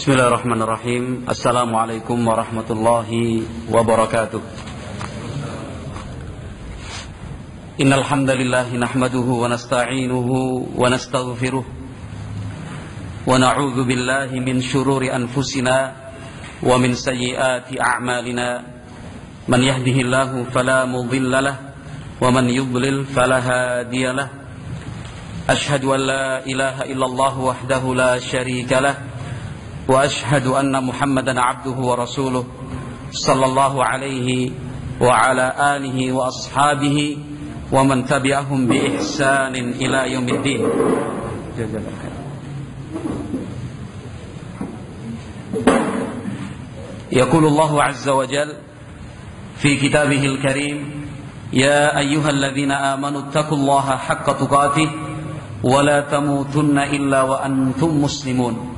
Bismillahirrahmanirrahim. Assalamualaikum warahmatullahi wabarakatuh. Innal hamdalillah nahmaduhu wa nasta'inuhu wa nastaghfiruh wa na'udzu billahi min shururi anfusina wa min sayyiati a'malina. Man yahdihillahu fala mudilla lahu wa man yudlil fala hadiya lahu. Ashhadu an la ilaha illallah wahdahu la syarika lahu wa ashhadu anna Muhammadan abduhu wa rasuluh sallallahu alaihi wa ala alihi wa ashabihi wa man tabi'ahum bi ihsanin ila yaumiddin. Yaqulu Allah azza wa jalla fi kitabihil karim, ya ayyuhalladzina amanu taqullaha haqqa tuqatih wa la tamutunna illa wa antum muslimun.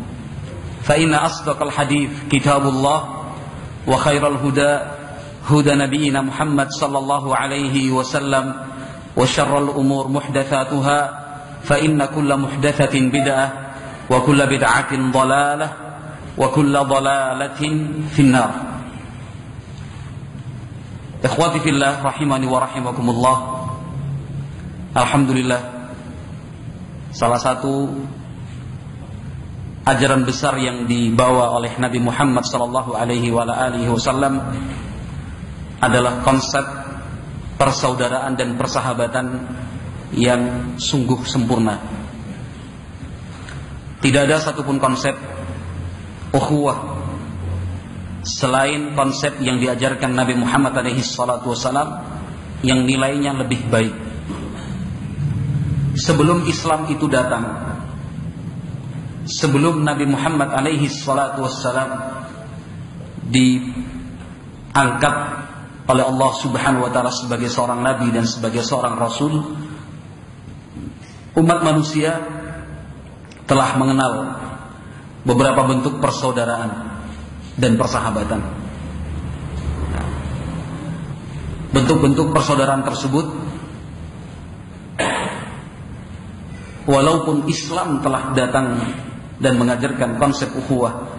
فإن أصدق الحديث كتاب الله وخير الهدى هدى نبينا محمد صلى الله عليه وسلم وشر الأمور محدثاتها فإن كل محدثة بدعة وكل بدعة ضلالة وكل ضلالة في النار. إخواتي في الله رحمني ورحمكم الله. Alhamdulillah, salah satu ajaran besar yang dibawa oleh Nabi Muhammad sallallahu alaihi wasallam adalah konsep persaudaraan dan persahabatan yang sungguh sempurna. Tidak ada satupun konsep ukhuwah selain konsep yang diajarkan Nabi Muhammad alaihi salatu wasallam yang nilainya lebih baik. Sebelum Islam itu datang, sebelum Nabi Muhammad alaihi salatu wassalam diangkat oleh Allah subhanahu wa ta'ala sebagai seorang nabi dan sebagai seorang rasul, umat manusia telah mengenal beberapa bentuk persaudaraan dan persahabatan. Bentuk-bentuk persaudaraan tersebut, walaupun Islam telah datang dan mengajarkan konsep ukhuwah,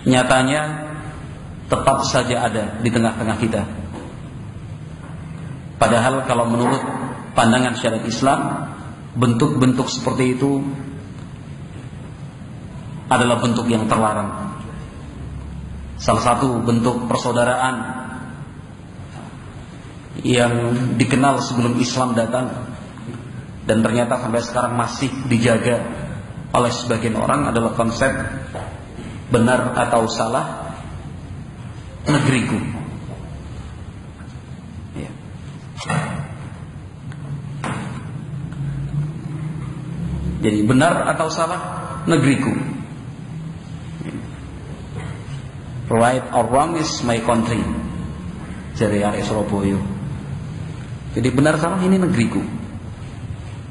nyatanya tetap saja ada di tengah-tengah kita. Padahal kalau menurut pandangan syariat Islam, bentuk-bentuk seperti itu adalah bentuk yang terlarang. Salah satu bentuk persaudaraan yang dikenal sebelum Islam datang dan ternyata sampai sekarang masih dijaga oleh sebagian orang adalah konsep benar atau salah negeriku. Ya. Jadi benar atau salah negeriku. Right or wrong is my country. Jadi Arek Surabaya. Jadi benar salah ini negeriku.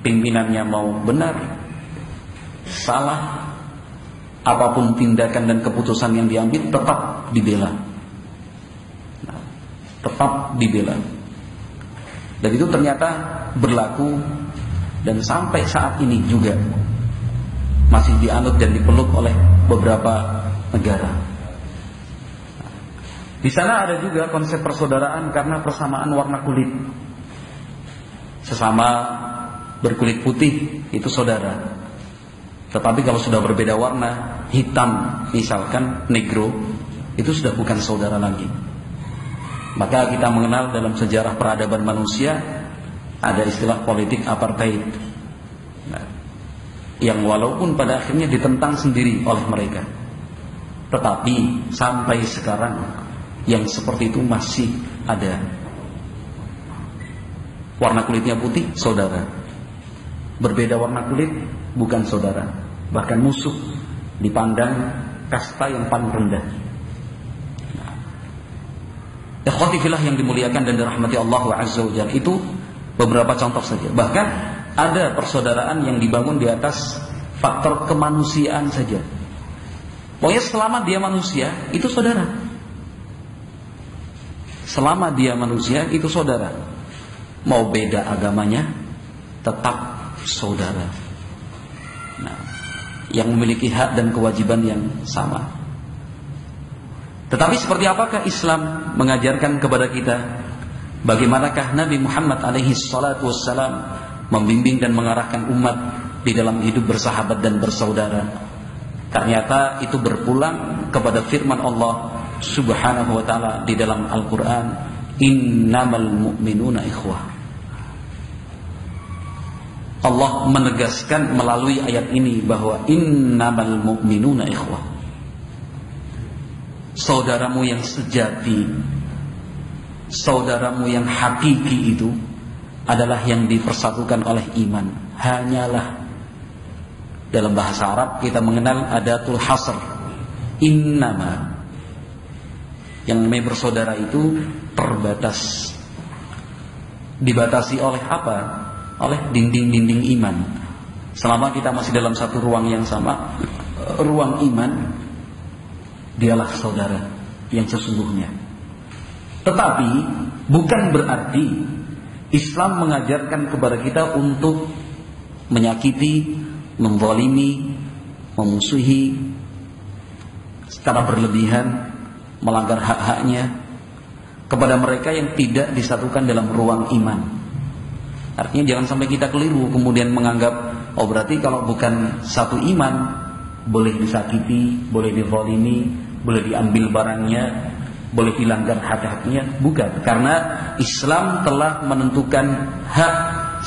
Pimpinannya mau benar, salah, apapun tindakan dan keputusan yang diambil tetap dibela. Tetap dibela. Dan itu ternyata berlaku dan sampai saat ini juga masih dianut dan dipeluk oleh beberapa negara. Di sana ada juga konsep persaudaraan karena persamaan warna kulit. Sesama berkulit putih itu saudara. Tetapi kalau sudah berbeda warna, hitam misalkan, negro, itu sudah bukan saudara lagi. Maka kita mengenal dalam sejarah peradaban manusia ada istilah politik apartheid, yang walaupun pada akhirnya ditentang sendiri oleh mereka, tetapi sampai sekarang yang seperti itu masih ada. Warna kulitnya putih, saudara. Berbeda warna kulit, bukan saudara, bahkan musuh, dipandang kasta yang paling rendah. Ikhwati fillah yang dimuliakan dan dirahmati Allah azza wa jalla, itu beberapa contoh saja. Bahkan ada persaudaraan yang dibangun di atas faktor kemanusiaan saja. Pokoknya selama dia manusia itu saudara. Selama dia manusia itu saudara. Mau beda agamanya tetap saudara. Nah, yang memiliki hak dan kewajiban yang sama. Tetapi seperti apakah Islam mengajarkan kepada kita? Bagaimanakah Nabi Muhammad alaihi salatu wassalam membimbing dan mengarahkan umat di dalam hidup bersahabat dan bersaudara? Ternyata itu berpulang kepada firman Allah Subhanahu wa ta'ala di dalam Al-Quran, innamal mu'minuna ikhwah. Allah menegaskan melalui ayat ini bahwa innamal mu'minuna ikhwah, saudaramu yang sejati, saudaramu yang hakiki itu adalah yang dipersatukan oleh iman. Hanyalah, dalam bahasa Arab kita mengenal adatul hasr, innama. Yang namanya bersaudara itu terbatas, dibatasi oleh apa? Oleh dinding-dinding iman. Selama kita masih dalam satu ruang yang sama, ruang iman, dialah saudara yang sesungguhnya. Tetapi bukan berarti Islam mengajarkan kepada kita untuk menyakiti, menzalimi, memusuhi secara berlebihan, melanggar hak-haknya kepada mereka yang tidak disatukan dalam ruang iman. Artinya jangan sampai kita keliru kemudian menganggap, oh berarti kalau bukan satu iman boleh disakiti, boleh dizalimi, boleh diambil barangnya, boleh dilanggar hak-haknya. Bukan, karena Islam telah menentukan hak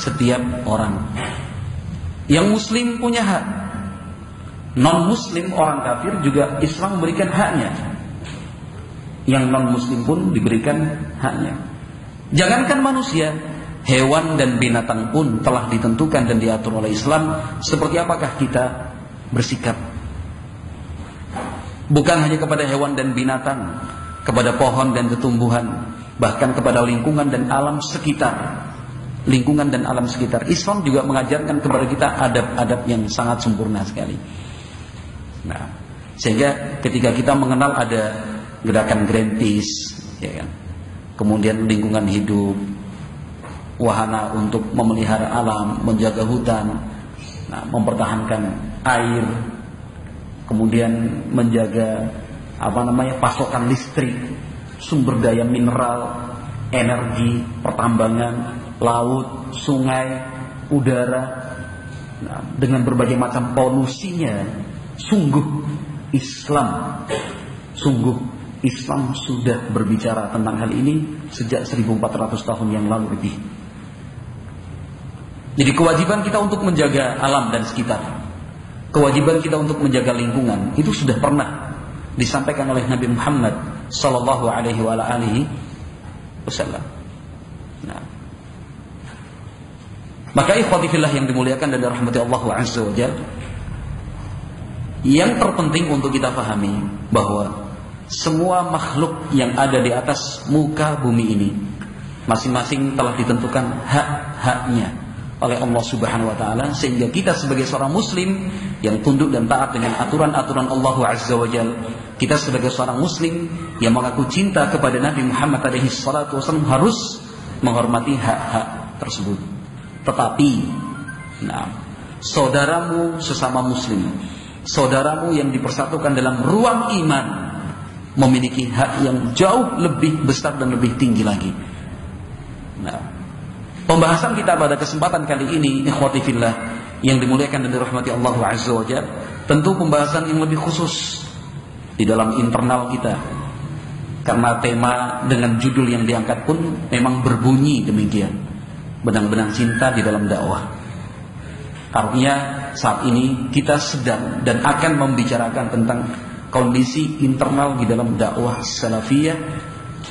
setiap orang. Yang muslim punya hak, non muslim orang kafir juga Islam memberikan haknya. Yang non muslim pun diberikan haknya. Jangankan manusia, hewan dan binatang pun telah ditentukan dan diatur oleh Islam seperti apakah kita bersikap. Bukan hanya kepada hewan dan binatang, kepada pohon dan tumbuhan, bahkan kepada lingkungan dan alam sekitar. Lingkungan dan alam sekitar, Islam juga mengajarkan kepada kita adab-adab yang sangat sempurna sekali. Nah, sehingga ketika kita mengenal ada gerakan Greenpeace, ya kan, kemudian lingkungan hidup, wahana untuk memelihara alam, menjaga hutan, nah, mempertahankan air, kemudian menjaga pasokan listrik, sumber daya mineral, energi, pertambangan, laut, sungai, udara, nah, dengan berbagai macam polusinya. Sungguh Islam sudah berbicara tentang hal ini sejak 1400 tahun yang lalu lebih. Jadi kewajiban kita untuk menjaga alam dan sekitar, kewajiban kita untuk menjaga lingkungan, itu sudah pernah disampaikan oleh Nabi Muhammad sallallahu alaihi wasallam. Nah, maka ikhwati fillah yang dimuliakan dan dirahmati Allah azza wa jalla, yang terpenting untuk kita pahami bahwa semua makhluk yang ada di atas muka bumi ini masing-masing telah ditentukan hak-haknya oleh Allah Subhanahu wa taala, sehingga kita sebagai seorang muslim yang tunduk dan taat dengan aturan-aturan Allah azza wa jalla, kita sebagai seorang muslim yang mengaku cinta kepada Nabi Muhammad alaihi salatu wasallam harus menghormati hak-hak tersebut. Tetapi saudaramu sesama muslim, saudaramu yang dipersatukan dalam ruang iman, memiliki hak yang jauh lebih besar dan lebih tinggi lagi. Nah, pembahasan kita pada kesempatan kali ini, ikhwati fillah yang dimuliakan dan dirahmati Allah azza wa jalla, tentu pembahasan yang lebih khusus di dalam internal kita, karena tema dengan judul yang diangkat pun memang berbunyi demikian, benang-benang cinta di dalam dakwah. Artinya saat ini kita sedang dan akan membicarakan tentang kondisi internal di dalam dakwah salafiyah,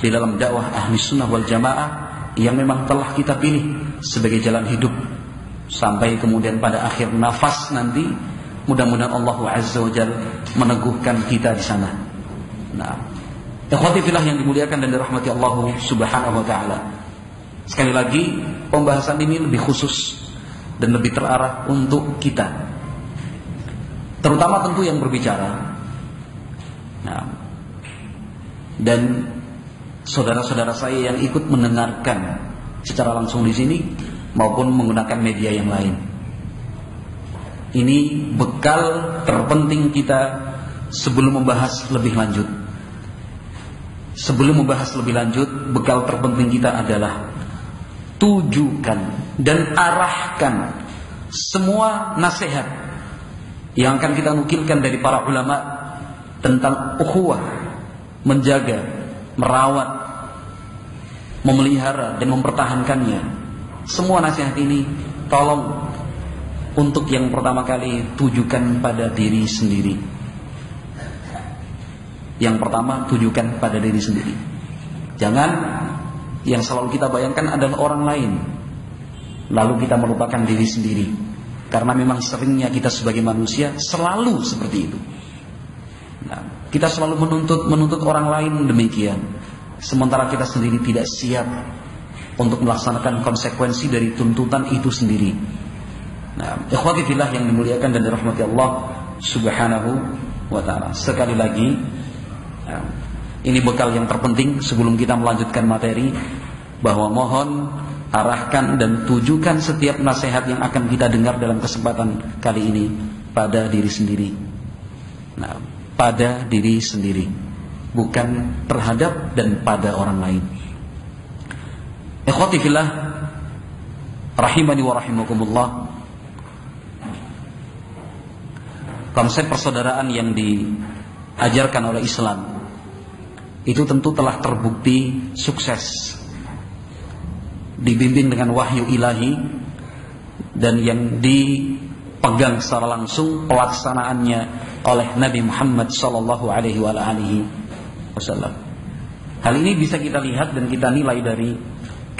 di dalam dakwah ahli sunnah wal jamaah yang memang telah kita pilih sebagai jalan hidup sampai kemudian pada akhir nafas nanti. Mudah-mudahan Allah azza wa jalla meneguhkan kita di sana. Nah, ikhwati fillah yang dimuliakan dan dirahmati Allah subhanahu wa ta'ala, sekali lagi pembahasan ini lebih khusus dan lebih terarah untuk kita, terutama tentu yang berbicara. Nah, dan saudara-saudara saya yang ikut mendengarkan secara langsung di sini maupun menggunakan media yang lain. Ini bekal terpenting kita sebelum membahas lebih lanjut. Sebelum membahas lebih lanjut, bekal terpenting kita adalah tujukan dan arahkan semua nasihat yang akan kita nukilkan dari para ulama tentang ukhuwah, menjaga, merawat, memelihara dan mempertahankannya. Semua nasihat ini tolong untuk yang pertama kali tujukan pada diri sendiri. Yang pertama, tujukan pada diri sendiri. Jangan yang selalu kita bayangkan adalah orang lain, lalu kita melupakan diri sendiri. Karena memang seringnya kita sebagai manusia selalu seperti itu. Nah, kita selalu menuntut orang lain demikian, sementara kita sendiri tidak siap untuk melaksanakan konsekuensi dari tuntutan itu sendiri. Nah, ikhwati fillah yang dimuliakan dan dirahmati Allah Subhanahu wa taala. Sekali lagi, ini bekal yang terpenting sebelum kita melanjutkan materi, bahwa mohon arahkan dan tujukan setiap nasihat yang akan kita dengar dalam kesempatan kali ini pada diri sendiri. Nah, pada diri sendiri, bukan terhadap dan pada orang lain. Ikhwati fillah rahimani wa rahimakumullah. Konsep persaudaraan yang diajarkan oleh Islam itu tentu telah terbukti sukses, dibimbing dengan wahyu ilahi, dan yang dipegang secara langsung pelaksanaannya oleh Nabi Muhammad sallallahu alaihi wasallam. Hal ini bisa kita lihat dan kita nilai dari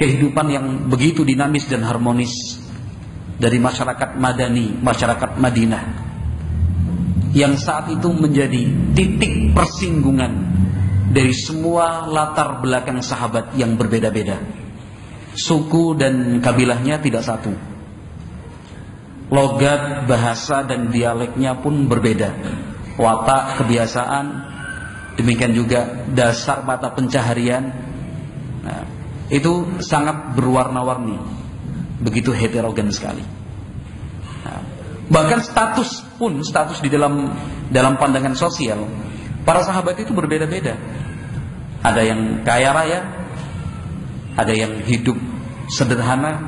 kehidupan yang begitu dinamis dan harmonis dari masyarakat Madani, masyarakat Madinah, yang saat itu menjadi titik persinggungan dari semua latar belakang sahabat yang berbeda-beda. Suku dan kabilahnya tidak satu. Logat, bahasa dan dialeknya pun berbeda. Watak, kebiasaan, demikian juga dasar mata pencaharian. Nah, itu sangat berwarna-warni, begitu heterogen sekali. Nah, bahkan status di dalam pandangan sosial, para sahabat itu berbeda-beda. Ada yang kaya raya, ada yang hidup sederhana,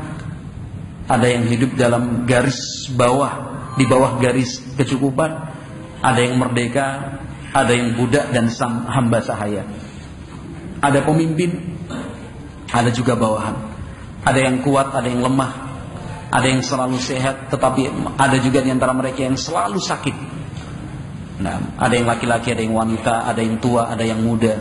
ada yang hidup dalam garis bawah, di bawah garis kecukupan, ada yang merdeka, ada yang budak dan hamba sahaya. Ada pemimpin, ada juga bawahan. Ada yang kuat, ada yang lemah, ada yang selalu sehat, tetapi ada juga di antara mereka yang selalu sakit. Nah, ada yang laki-laki, ada yang wanita, ada yang tua, ada yang muda.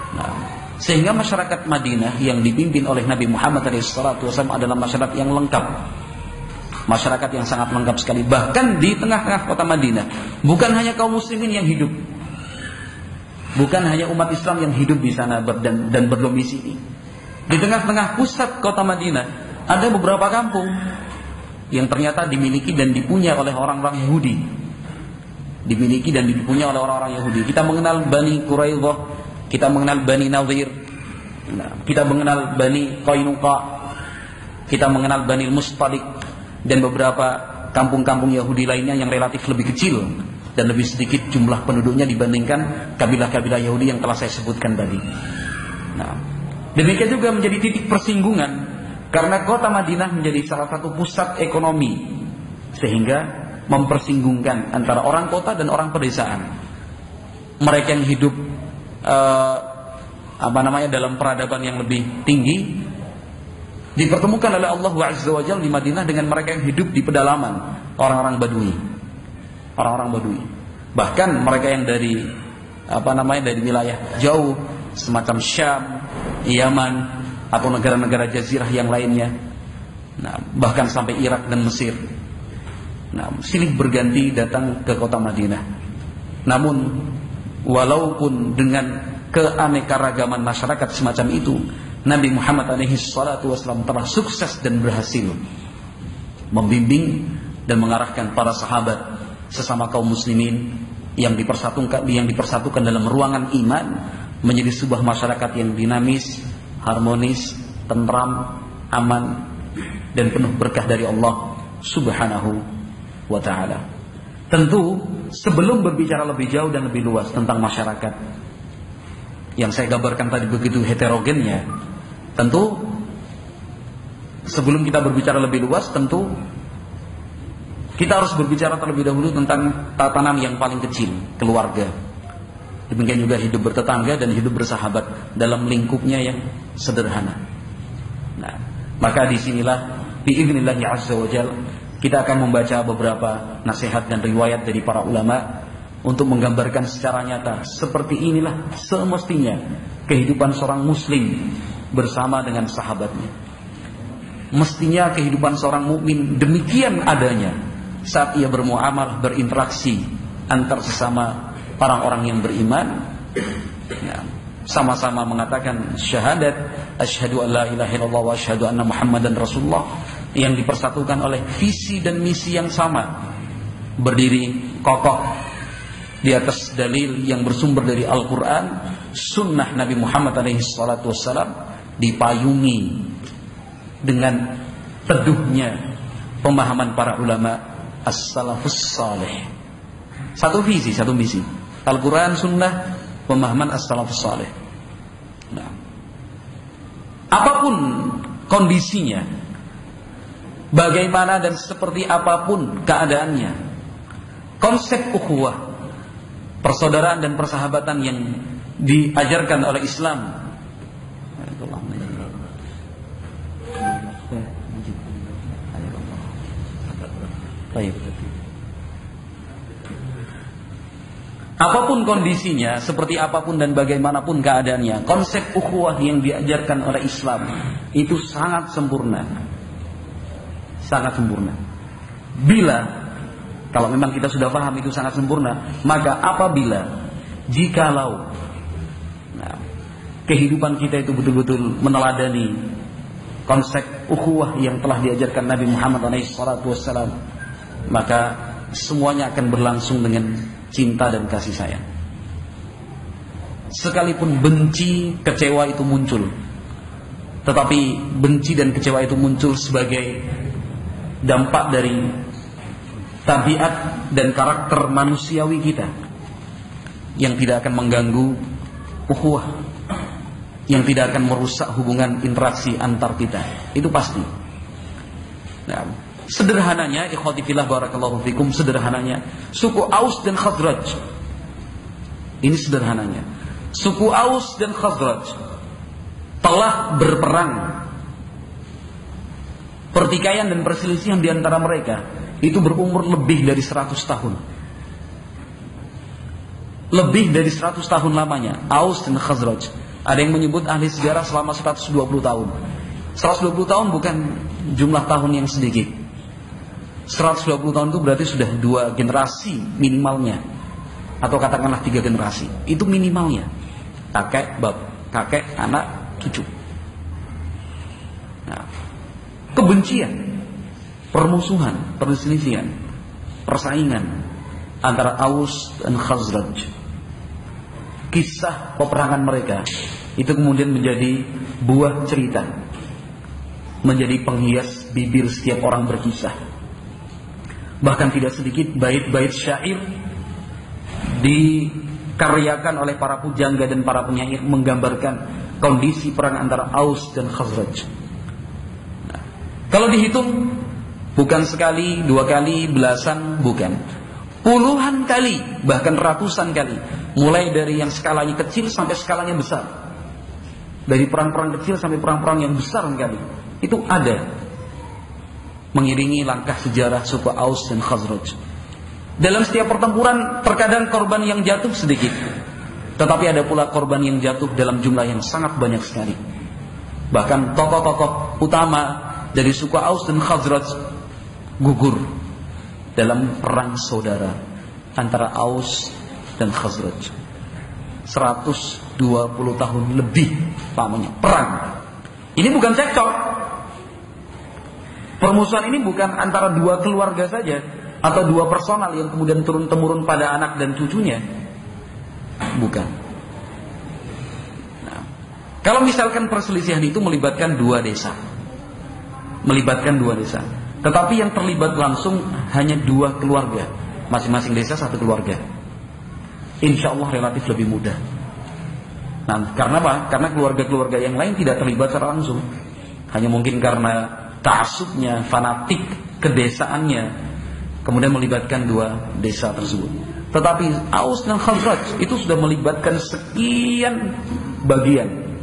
Nah, sehingga masyarakat Madinah yang dipimpin oleh Nabi Muhammad SAW adalah masyarakat yang lengkap, masyarakat yang sangat lengkap sekali. Bahkan di tengah-tengah kota Madinah, bukan hanya kaum muslimin yang hidup, bukan hanya umat Islam yang hidup di sana dan berdomisili. Di tengah-tengah pusat kota Madinah ada beberapa kampung yang ternyata dimiliki dan dipunyai oleh orang-orang Yahudi. Dimiliki dan dipunyai oleh orang-orang Yahudi. Kita mengenal Bani Quraidah, kita mengenal Bani Nadir, kita mengenal Bani Qainuqa, kita mengenal Bani Mustalik, dan beberapa kampung-kampung Yahudi lainnya yang relatif lebih kecil dan lebih sedikit jumlah penduduknya dibandingkan kabilah-kabilah Yahudi yang telah saya sebutkan tadi. Nah, demikian juga menjadi titik persinggungan karena kota Madinah menjadi salah satu pusat ekonomi, sehingga mempersinggungkan antara orang kota dan orang pedesaan. Mereka yang hidup dalam peradaban yang lebih tinggi dipertemukan oleh Allah Azza wa Jalla di Madinah dengan mereka yang hidup di pedalaman, orang-orang Badui. Orang-orang Badui. Bahkan mereka yang dari dari wilayah jauh semacam Syam, Yaman atau negara-negara jazirah yang lainnya. Nah, bahkan sampai Irak dan Mesir. Nah, silih berganti datang ke kota Madinah. Namun walaupun dengan keanekaragaman masyarakat semacam itu, Nabi Muhammad SAW telah sukses dan berhasil membimbing dan mengarahkan para sahabat sesama kaum muslimin yang dipersatukan dalam ruangan iman menjadi sebuah masyarakat yang dinamis, harmonis, tentram, aman dan penuh berkah dari Allah Subhanahu wa ta'ala. Tentu sebelum berbicara lebih jauh dan lebih luas tentang masyarakat yang saya gambarkan tadi begitu heterogennya, tentu sebelum kita berbicara lebih luas, tentu kita harus berbicara terlebih dahulu tentang tatanan yang paling kecil, keluarga. Demikian juga hidup bertetangga dan hidup bersahabat dalam lingkupnya yang sederhana. Nah, maka disinilah biiznillah azza wa jalla kita akan membaca beberapa nasihat dan riwayat dari para ulama untuk menggambarkan secara nyata seperti inilah semestinya kehidupan seorang muslim bersama dengan sahabatnya. Mestinya kehidupan seorang mukmin demikian adanya saat ia bermuamalah, berinteraksi antar sesama orang-orang yang beriman, ya, sama-sama mengatakan syahadat asyhadu an la ilaha illallah wa asyhadu anna muhammadan rasulullah, yang dipersatukan oleh visi dan misi yang sama, berdiri kokoh di atas dalil yang bersumber dari Al-Quran, sunnah Nabi Muhammad SAW, dipayungi dengan teduhnya pemahaman para ulama as-salafus salih. Satu visi, satu misi, Al-Quran, sunnah, pemahaman as-salafus salih. Nah, apapun kondisinya, bagaimana dan seperti apapun keadaannya, konsep ukhuwah, persaudaraan dan persahabatan yang diajarkan oleh Islam, apapun kondisinya, seperti apapun dan bagaimanapun keadaannya, konsep ukhuwah yang diajarkan oleh Islam itu sangat sempurna. Sangat sempurna. Bila, kalau memang kita sudah paham itu sangat sempurna, maka apabila, jikalau kehidupan kita itu betul-betul meneladani konsep ukhuwah yang telah diajarkan Nabi Muhammad SAW, maka semuanya akan berlangsung dengan cinta dan kasih sayang. Sekalipun benci, kecewa itu muncul, tetapi benci dan kecewa itu muncul sebagai dampak dari tabiat dan karakter manusiawi kita yang tidak akan mengganggu ukhuwah, yang tidak akan merusak hubungan interaksi antar kita. Itu pasti. Nah, sederhananya, ikhwati fillah barakallahu fikum, sederhananya suku Aus dan Khazraj. Ini sederhananya. Suku Aus dan Khazraj telah berperang. Pertikaian dan perselisihan di antara mereka itu berumur lebih dari 100 tahun. Lebih dari 100 tahun lamanya Aus dan Khazraj. Ada yang menyebut ahli sejarah selama 120 tahun. 120 tahun bukan jumlah tahun yang sedikit. 120 tahun itu berarti sudah 2 generasi minimalnya, atau katakanlah 3 generasi. Itu minimalnya. Kakek, anak, cucu. Nah, kebencian, permusuhan, perselisihan, persaingan antara Aus dan Khazraj. Kisah peperangan mereka itu kemudian menjadi buah cerita, menjadi penghias bibir setiap orang berkisah. Bahkan tidak sedikit bait-bait syair dikaryakan oleh para pujangga dan para penyair menggambarkan kondisi perang antara Aus dan Khazraj. Nah, kalau dihitung bukan sekali, 2 kali, belasan, bukan, puluhan kali, bahkan ratusan kali, mulai dari yang skalanya kecil sampai skalanya besar, dari perang-perang kecil sampai perang-perang yang besar sekali, itu ada mengiringi langkah sejarah suku Aus dan Khazraj. Dalam setiap pertempuran terkadang korban yang jatuh sedikit, tetapi ada pula korban yang jatuh dalam jumlah yang sangat banyak sekali. Bahkan tokoh-tokoh utama dari suku Aus dan Khazraj gugur dalam perang saudara antara Aus dan Khazraj. 120 tahun lebih lamanya perang. Ini bukan cekcok. Permusuhan ini bukan antara 2 keluarga saja atau 2 personal yang kemudian turun-temurun pada anak dan cucunya. Bukan. Nah, kalau misalkan perselisihan itu melibatkan 2 desa, Tetapi yang terlibat langsung hanya 2 keluarga, masing-masing desa 1 keluarga. Insya Allah relatif lebih mudah. Nah, karena apa? Karena keluarga-keluarga yang lain tidak terlibat secara langsung. Hanya mungkin karena ta'assubnya, fanatik kedesaannya, kemudian melibatkan 2 desa tersebut. Tetapi Aus dan Khazraj itu sudah melibatkan sekian bagian,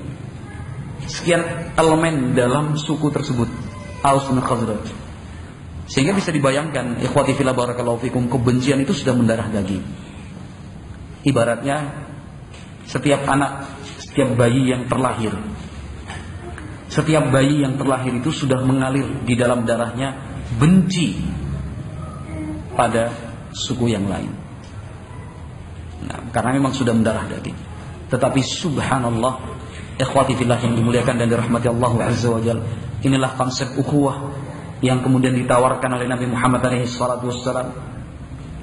sekian elemen dalam suku tersebut, Aus dan Khazraj. Sehingga bisa dibayangkan, ikhwati fillah barakallahu fikum, kebencian itu sudah mendarah daging. Ibaratnya setiap anak, setiap bayi yang terlahir, setiap bayi yang terlahir itu sudah mengalir di dalam darahnya benci pada suku yang lain. Nah, karena memang sudah mendarah daging. Tetapi subhanallah, ikhwati fillah yang dimuliakan dan dirahmati Allah Azza wa Jalla, inilah konsep ukhuwah yang kemudian ditawarkan oleh Nabi Muhammad SAW.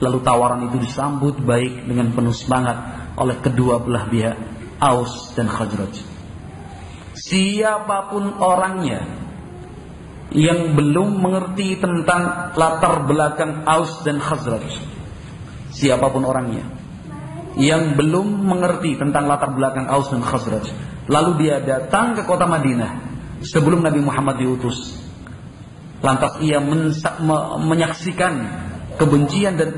Lalu tawaran itu disambut baik dengan penuh semangat oleh kedua belah pihak, Aus dan Khazraj. Siapapun orangnya yang belum mengerti tentang latar belakang Aus dan Khazraj, siapapun orangnya yang belum mengerti tentang latar belakang Aus dan Khazraj, lalu dia datang ke kota Madinah sebelum Nabi Muhammad diutus, lantas ia menyaksikan kebencian dan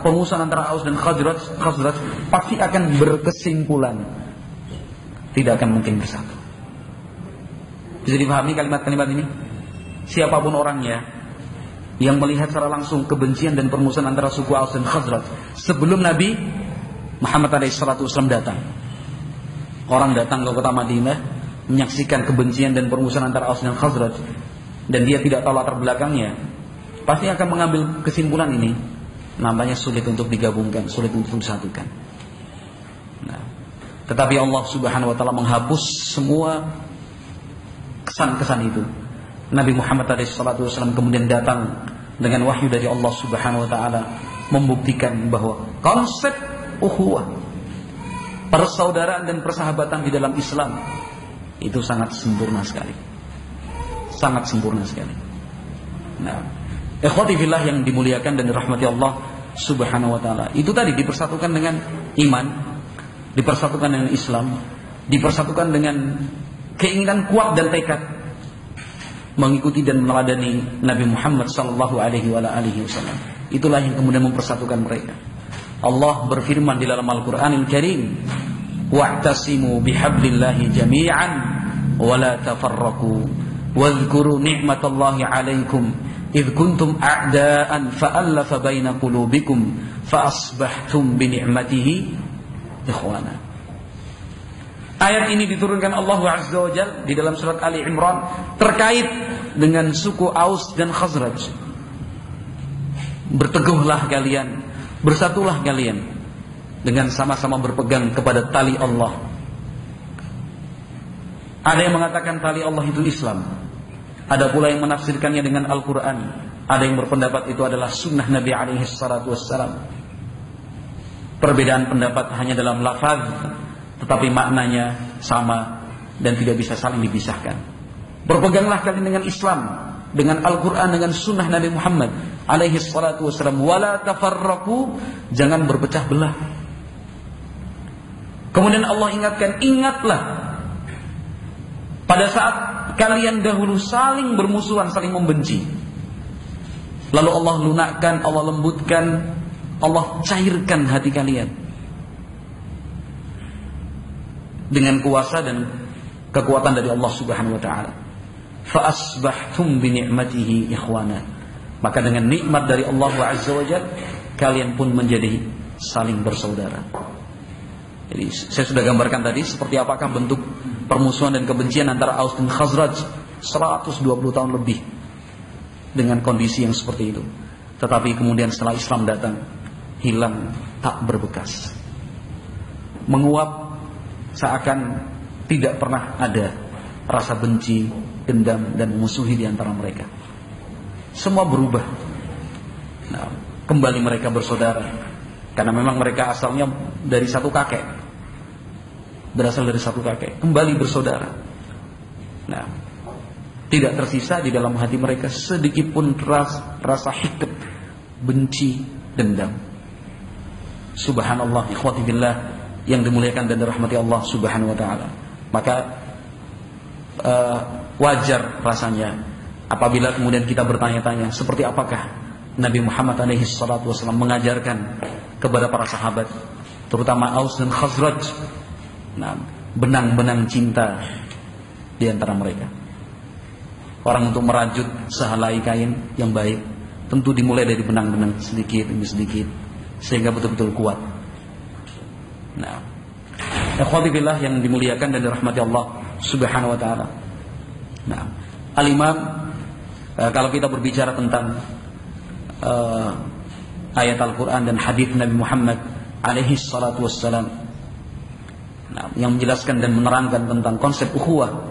pemusuhan antara Aus dan Khazraj, pasti akan berkesimpulan tidak akan mungkin bersatu. Bisa dipahami kalimat-kalimat ini? Siapapun orangnya yang melihat secara langsung kebencian dan permusuhan antara suku Aus dan Khazraj sebelum Nabi Muhammad SAW datang. Orang datang ke kota Madinah menyaksikan kebencian dan permusuhan antara Aus dan Khazraj, dan dia tidak tahu latar belakangnya, pasti akan mengambil kesimpulan ini, namanya sulit untuk digabungkan, sulit untuk disatukan. Nah, tetapi Allah Subhanahu wa taala menghapus semua kesan-kesan itu. Nabi Muhammad SAW kemudian datang dengan wahyu dari Allah Subhanahu wa taala, membuktikan bahwa konsep ukhuwah, persaudaraan dan persahabatan di dalam Islam itu sangat sempurna sekali. Sangat sempurna sekali. Nah, ikhwati fillah yang dimuliakan dan dirahmati Allah Subhanahu wa taala, itu tadi dipersatukan dengan iman, dipersatukan dengan Islam, dipersatukan dengan keinginan kuat dan tekad mengikuti dan meneladani Nabi Muhammad sallallahu alaihi wasallam. Itulah yang kemudian mempersatukan mereka. Allah berfirman di dalam Al-Qur'anil Karim, wa'tasimu bihablillahi jami'an wa la tafarraqu wadhkuru ni'matallahi 'alaikum idh kuntum a'daan fa'alafa baina qulubikum fa asbahtum bi ni'matihi ikhwana. Ayat ini diturunkan Allah Azza wa Jalla di dalam surat Ali Imran terkait dengan suku Aus dan Khazraj. Berteguhlah kalian, bersatulah kalian dengan sama-sama berpegang kepada tali Allah. Ada yang mengatakan tali Allah itu Islam, ada pula yang menafsirkannya dengan Al-Quran, ada yang berpendapat itu adalah sunnah Nabi alaihi salatu wassalam. Perbedaan pendapat hanya dalam lafaz, tetapi maknanya sama dan tidak bisa saling dipisahkan. Berpeganglah kalian dengan Islam, dengan Al-Quran, dengan sunnah Nabi Muhammad alaihi salatu wassalam. Wala tafarraqu, jangan berpecah belah. Kemudian Allah ingatkan, ingatlah pada saat kalian dahulu saling bermusuhan, saling membenci, lalu Allah lunakkan, Allah lembutkan, Allah cairkan hati kalian dengan kuasa dan kekuatan dari Allah Subhanahu wa taala. Fa asbahtum bi ni'matihi ikhwana. Maka dengan nikmat dari Allah Azza wa Jalla, kalian pun menjadi saling bersaudara. Jadi saya sudah gambarkan tadi seperti apakah bentuk permusuhan dan kebencian antara Aus dan Khazraj 120 tahun lebih dengan kondisi yang seperti itu. Tetapi kemudian setelah Islam datang, hilang tak berbekas, menguap seakan tidak pernah ada rasa benci, dendam dan memusuhi di antara mereka. Semua berubah. Nah, kembali mereka bersaudara, karena memang mereka asalnya dari satu kakek, berasal dari satu kakek, kembali bersaudara. Nah, Tidak tersisa di dalam hati mereka sedikit pun rasa hikmat, benci, dendam. Subhanallah, ikhwati billah yang dimuliakan dan dirahmati Allah Subhanahu wa taala. Maka wajar rasanya apabila kemudian kita bertanya-tanya seperti apakah Nabi Muhammad alaihi salatu wasallam mengajarkan kepada para sahabat, terutama Aus dan Khazraj, benang-benang cinta di antara mereka. Orang untuk merajut sehelai kain yang baik tentu dimulai dari benang-benang sedikit demi sedikit sehingga betul-betul kuat. Nah, ikhwati billah yang dimuliakan dan dirahmati Allah Subhanahu wa taala. Nah, Al-Imam kalau kita berbicara tentang ayat Al-Quran dan hadis Nabi Muhammad alaihi salatu wassalam, yang menjelaskan dan menerangkan tentang konsep ukhuwah,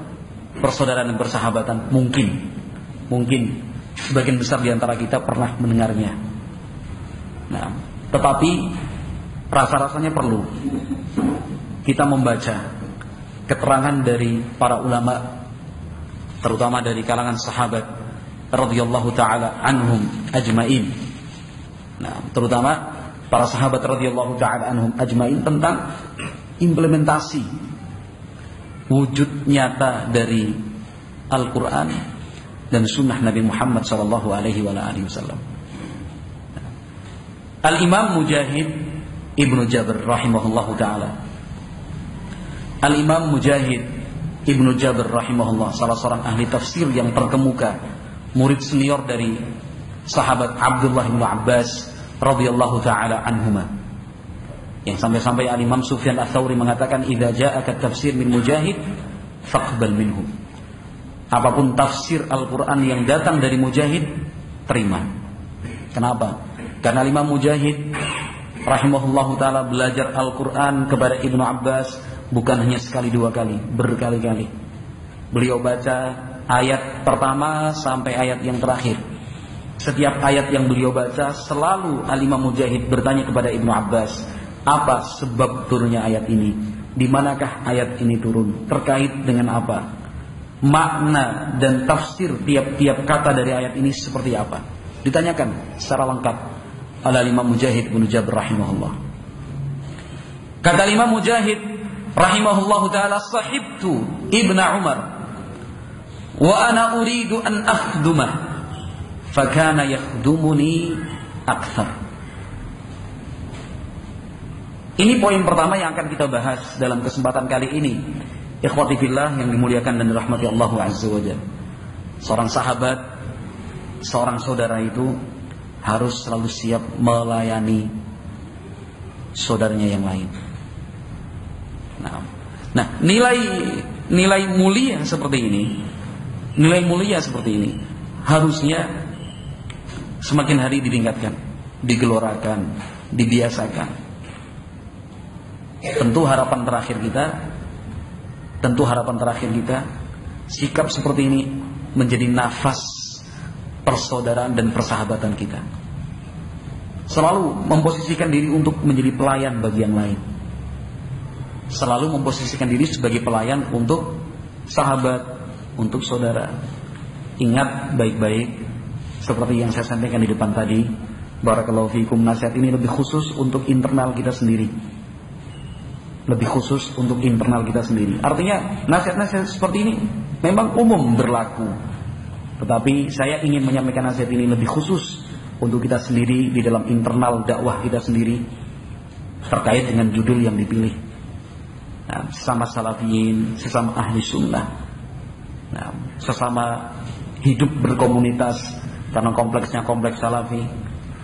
persaudaraan dan persahabatan, mungkin sebagian besar di antara kita pernah mendengarnya. Nah, tetapi rasa-rasanya perlu kita membaca keterangan dari para ulama, terutama dari kalangan sahabat radhiyallahu taala anhum ajmain. Nah, terutama para sahabat radhiyallahu taala anhum ajmain tentang implementasi wujud nyata dari Al-Quran dan sunnah Nabi Muhammad sallallahu alaihi wasallam. Al-Imam Mujahid Ibnu Jabr rahimahullahu taala. Al-Imam Mujahid Ibnu Jabr rahimahullah, salah seorang ahli tafsir yang terkemuka, murid senior dari sahabat Abdullah bin Abbas radhiyallahu taala anhuma. Yang sampai-sampai Al-Imam Sufyan Ats-Tsauri mengatakan, "Idza ja'aka tafsir min Mujahid faqbal minhu." Apapun tafsir Al-Qur'an yang datang dari Mujahid, terima. Kenapa? Karena Imam Mujahid rahimahullahu taala belajar Al-Qur'an kepada Ibnu Abbas bukan hanya sekali dua kali, berkali-kali. Beliau baca ayat pertama sampai ayat yang terakhir. Setiap ayat yang beliau baca selalu Al-Imam Mujahid bertanya kepada Ibnu Abbas, apa sebab turunnya ayat ini? Di manakah ayat ini turun? Terkait dengan apa? Makna dan tafsir tiap-tiap kata dari ayat ini seperti apa? Ditanyakan secara lengkap oleh Imam Mujahid bin Jabr rahimahullah. Kata Imam Mujahid rahimahullah taala, "Sahibtu Ibnu Umar wa ana uridu an akhdumah, fa kana yakhdumuni akthar." Ini poin pertama yang akan kita bahas dalam kesempatan kali ini. Ikhwati fillah yang dimuliakan dan dirahmati Allah Azza wa Jalla. Seorang sahabat, seorang saudara itu harus selalu siap melayani saudaranya yang lain. Nah, nilai mulia seperti ini, harusnya semakin hari ditingkatkan, digelorakan, dibiasakan. Tentu harapan terakhir kita sikap seperti ini menjadi nafas persaudaraan dan persahabatan kita. Selalu memposisikan diri untuk menjadi pelayan bagi yang lain. Selalu memposisikan diri sebagai pelayan untuk sahabat, untuk saudara. Ingat baik-baik seperti yang saya sampaikan di depan tadi, barakallahu fikum, nasihat ini lebih khusus untuk internal kita sendiri. Artinya nasihat-nasihat seperti ini memang umum berlaku, tetapi saya ingin menyampaikan nasihat ini lebih khusus untuk kita sendiri di dalam internal dakwah kita sendiri terkait dengan judul yang dipilih. Sesama salafiyin, sesama ahli sunnah, sesama hidup berkomunitas karena kompleksnya kompleks salafi,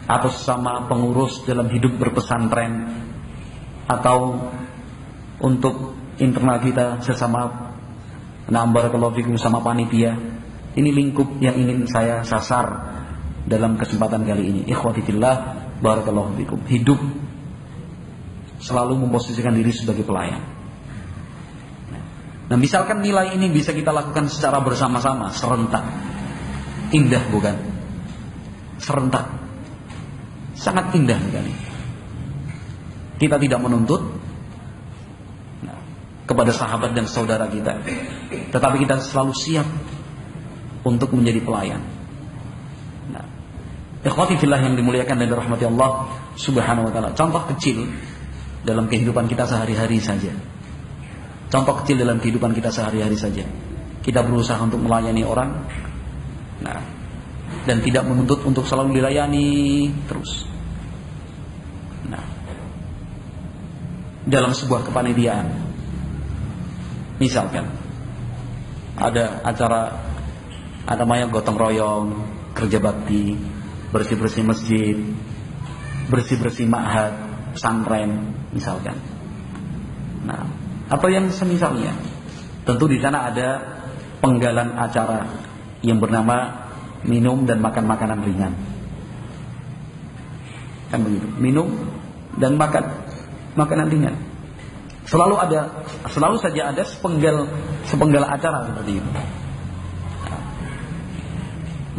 atau sesama pengurus dalam hidup berpesantren, atau untuk internal kita sesama barakallahu fikum sama panitia. Ini lingkup yang ingin saya sasar dalam kesempatan kali ini. Ikhwati fillah, barakallahu fikum. Hidup selalu memposisikan diri sebagai pelayan. Nah, misalkan nilai ini bisa kita lakukan secara bersama-sama, serentak. Indah bukan? Serentak. Sangat indah sekali. Kita tidak menuntut kepada sahabat dan saudara kita, tetapi kita selalu siap untuk menjadi pelayan. Nah, ikhwati fillah yang dimuliakan dan dirahmati Allah Subhanahu wa taala. Contoh kecil dalam kehidupan kita sehari-hari saja. Contoh kecil dalam kehidupan kita sehari-hari saja. Kita berusaha untuk melayani orang. Nah, dan tidak menuntut untuk selalu dilayani terus. Nah, dalam sebuah kepanitiaan, misalkan ada acara, ada namanya gotong royong, kerja bakti, bersih-bersih masjid, bersih-bersih ma'had, pesantren, misalkan. Nah, atau yang semisalnya, tentu di sana ada penggalan acara yang bernama minum dan makan makanan ringan. Kan begitu, minum dan makan makanan ringan. Selalu saja ada sepenggal acara seperti itu.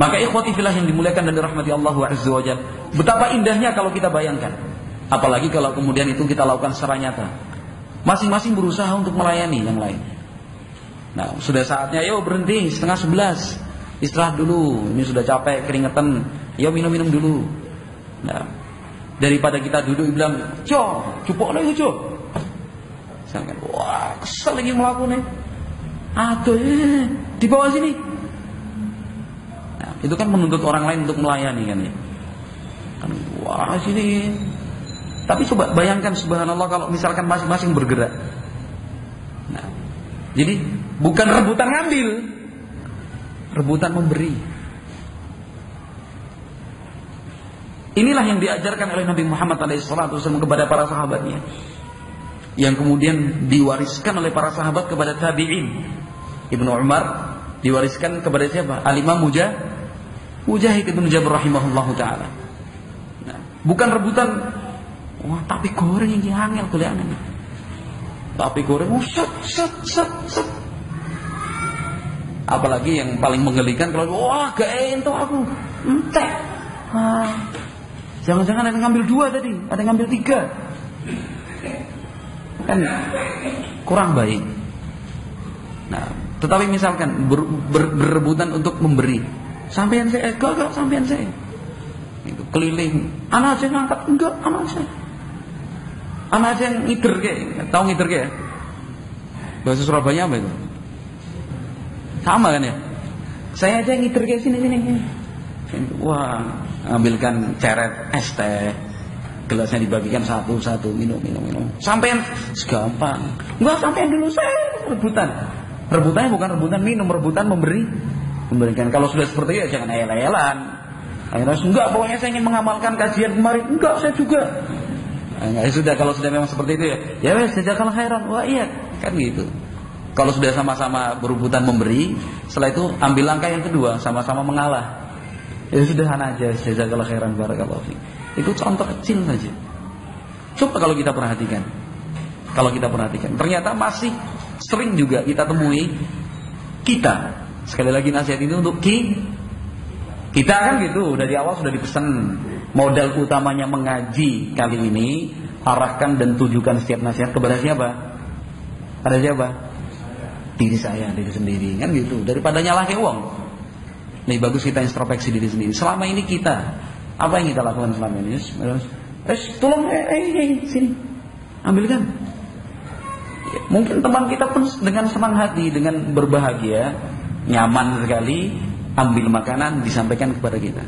Maka ikhwati fillah yang dimuliakan dan dirahmati Allah Azza wa Jalla, betapa indahnya kalau kita bayangkan. Apalagi kalau kemudian itu kita lakukan secara nyata. Masing-masing berusaha untuk melayani yang lain. Nah, sudah saatnya, yuk berhenti 10:30, istirahat dulu. Ini sudah capek, keringetan. Yuk minum-minum dulu. Nah, daripada kita duduk bilang, cupok lagi cuk. Misalkan, wah kesel lagi melakukannya. Aduh, di bawah sini. Nah, itu kan menuntut orang lain untuk melayani kan ya. Wah sini. Tapi coba bayangkan subhanallah kalau misalkan masing-masing bergerak. Nah, jadi bukan rebutan ngambil, rebutan memberi. Inilah yang diajarkan oleh Nabi Muhammad SAW kepada para sahabatnya, yang kemudian diwariskan oleh para sahabat kepada tabi'in. Ibnu Umar diwariskan kepada siapa? Al-Imam Mujahid Ibnu Jabr rahimahullahu ta'ala. Nah, bukan rebutan, wah tapi goreng ini angel kuliah ini. Tapi goreng, set. Apalagi yang paling menggelikan kalau wah gak ento aku entek. Jangan-jangan ada yang ngambil 2 tadi, ada yang ngambil 3. Kan kurang baik. Nah, tetapi misalkan berebutan untuk memberi, sampean saya, gak sampean saya. Itu keliling, anak aja ngangkat, enggak, anak saya. Anak aja yang ngider kayak, tahu ngider kayak? Bahasa Surabaya apa itu? Sama kan ya? Saya aja yang ngider kayak sini. Wah, ambilkan ceret es teh, gelasnya dibagikan satu-satu, minum. Sampean segampang. Enggak, sampean dulu saya rebutan. Rebutannya bukan rebutan minum, rebutan memberikan. Kalau sudah seperti itu jangan ayel-ayelan. Akhirnya enggak, pokoknya saya ingin mengamalkan kajian kemarin. Enggak, saya juga. Nah, sudah, kalau sudah memang seperti itu ya wes, jazakallahu khairan. Wah iya, kan gitu. Kalau sudah sama-sama berebutan memberi, setelah itu ambil langkah yang kedua, sama-sama mengalah. Ya sudah aja, jazakallahu khairan, barakallahu fiik. Itu contoh kecil saja. Coba kalau kita perhatikan. Ternyata masih sering juga kita temui kita. Sekali lagi nasihat ini untuk kita kan gitu, dari awal sudah dipesan. Modal utamanya mengaji kali ini, arahkan dan tujukan setiap nasihat kepada siapa? Pada siapa? Diri saya, diri sendiri, kan gitu. Daripada nyalahin uang, lebih bagus kita introspeksi diri sendiri. Selama ini kita, apa yang kita lakukan selama ini? Tolong, sini, ambilkan. Ya, mungkin teman kita pun dengan senang hati, dengan berbahagia, nyaman sekali, ambil makanan disampaikan kepada kita.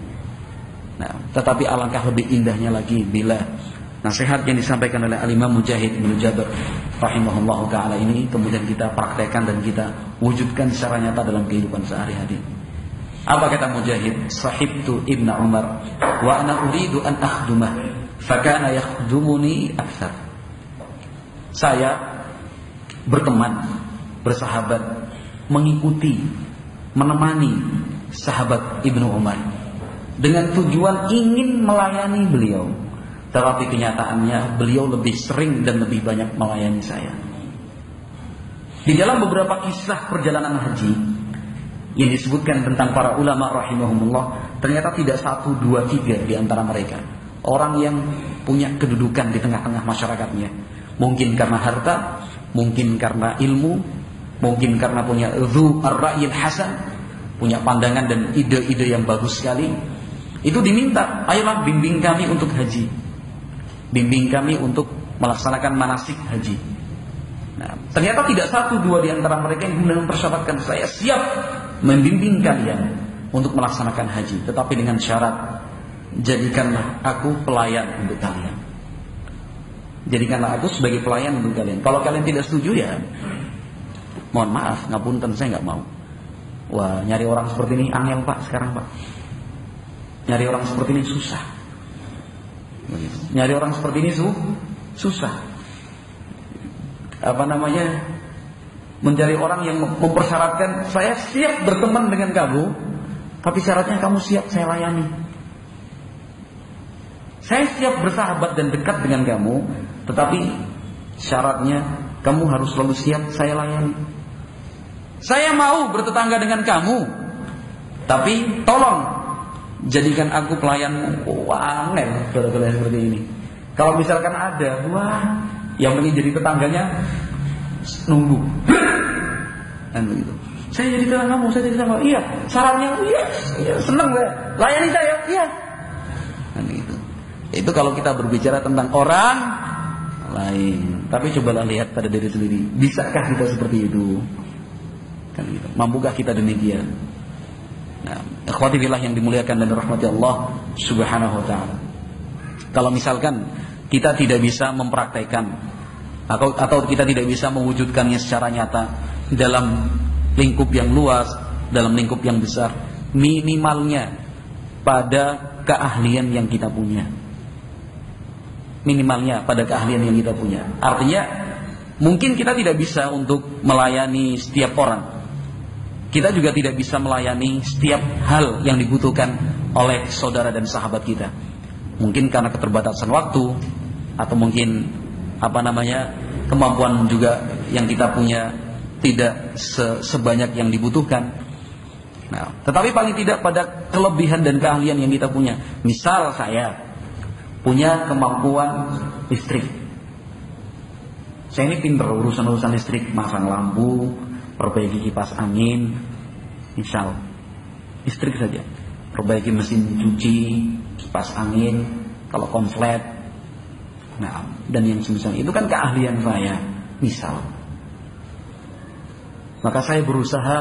Nah, tetapi alangkah lebih indahnya lagi bila nasihat yang disampaikan oleh Al-Imam Mujahid Ibnu Jabr rahimahullahu ta'ala ini kemudian kita praktekkan dan kita wujudkan secara nyata dalam kehidupan sehari-hari. Apa kata Mujahid? Sahibtu Ibnu Umar wa ana uridu an akhdumah fakana yakhdumuni akthar. Saya berteman, bersahabat, mengikuti, menemani sahabat Ibnu Umar dengan tujuan ingin melayani beliau, tetapi kenyataannya beliau lebih sering dan lebih banyak melayani saya. Di dalam beberapa kisah perjalanan haji yang disebutkan tentang para ulama rahimahumullah, ternyata tidak 1, 2, 3 di antara mereka orang yang punya kedudukan di tengah-tengah masyarakatnya. Mungkin karena harta, mungkin karena ilmu, mungkin karena punya dzu ar-ra'yil hasan, punya pandangan dan ide-ide yang bagus sekali, itu diminta, ayolah bimbing kami untuk haji, bimbing kami untuk melaksanakan manasik haji. Nah, ternyata tidak satu dua di antara mereka yang kemudian mempersyaratkan, saya siap membimbing kalian untuk melaksanakan haji, tetapi dengan syarat, jadikanlah aku pelayan untuk kalian. Jadikanlah aku sebagai pelayan untuk kalian. Kalau kalian tidak setuju, ya mohon maaf, ngapunten, saya nggak mau. Wah, nyari orang seperti ini angel Pak sekarang Pak. Nyari orang seperti ini susah. Nyari orang seperti ini susah. Mencari orang yang mempersyaratkan, saya siap berteman dengan kamu, tapi syaratnya kamu siap saya layani. Saya siap bersahabat dan dekat dengan kamu, tetapi syaratnya kamu harus selalu siap saya layani. Saya mau bertetangga dengan kamu, tapi tolong jadikan aku pelayanmu. Wah, aneh kalau seperti ini. Kalau misalkan ada, wah, yang ingin jadi tetangganya nunggu. Dan begitu. Saya jadi tetangga kamu, saya jadi tetangga. Iya, syaratnya iya, senang saya. Layani saya, iya. Dan itu. Itu kalau kita berbicara tentang orang lain. Tapi cobalah lihat pada diri sendiri. Bisakah kita seperti itu? Kan gitu. Mampukah kita demikian? Nah, ikhwati fillah yang dimuliakan dan dirahmati Allah Subhanahu wa taala. Kalau misalkan kita tidak bisa mempraktekkan atau kita tidak bisa mewujudkannya secara nyata dalam lingkup yang luas, dalam lingkup yang besar, minimalnya pada keahlian yang kita punya. Minimalnya pada keahlian yang kita punya. Artinya mungkin kita tidak bisa untuk melayani setiap orang. Kita juga tidak bisa melayani setiap hal yang dibutuhkan oleh saudara dan sahabat kita. Mungkin karena keterbatasan waktu, atau mungkin kemampuan juga yang kita punya tidak sebanyak yang dibutuhkan. Nah, tetapi paling tidak pada kelebihan dan keahlian yang kita punya. Misal saya punya kemampuan listrik. Saya ini pinter urusan listrik, masang lampu, perbaiki kipas angin, misal listrik saja, perbaiki mesin cuci, kipas angin, kalau konslet, nah, dan yang semisal itu kan keahlian saya, misal. Maka saya berusaha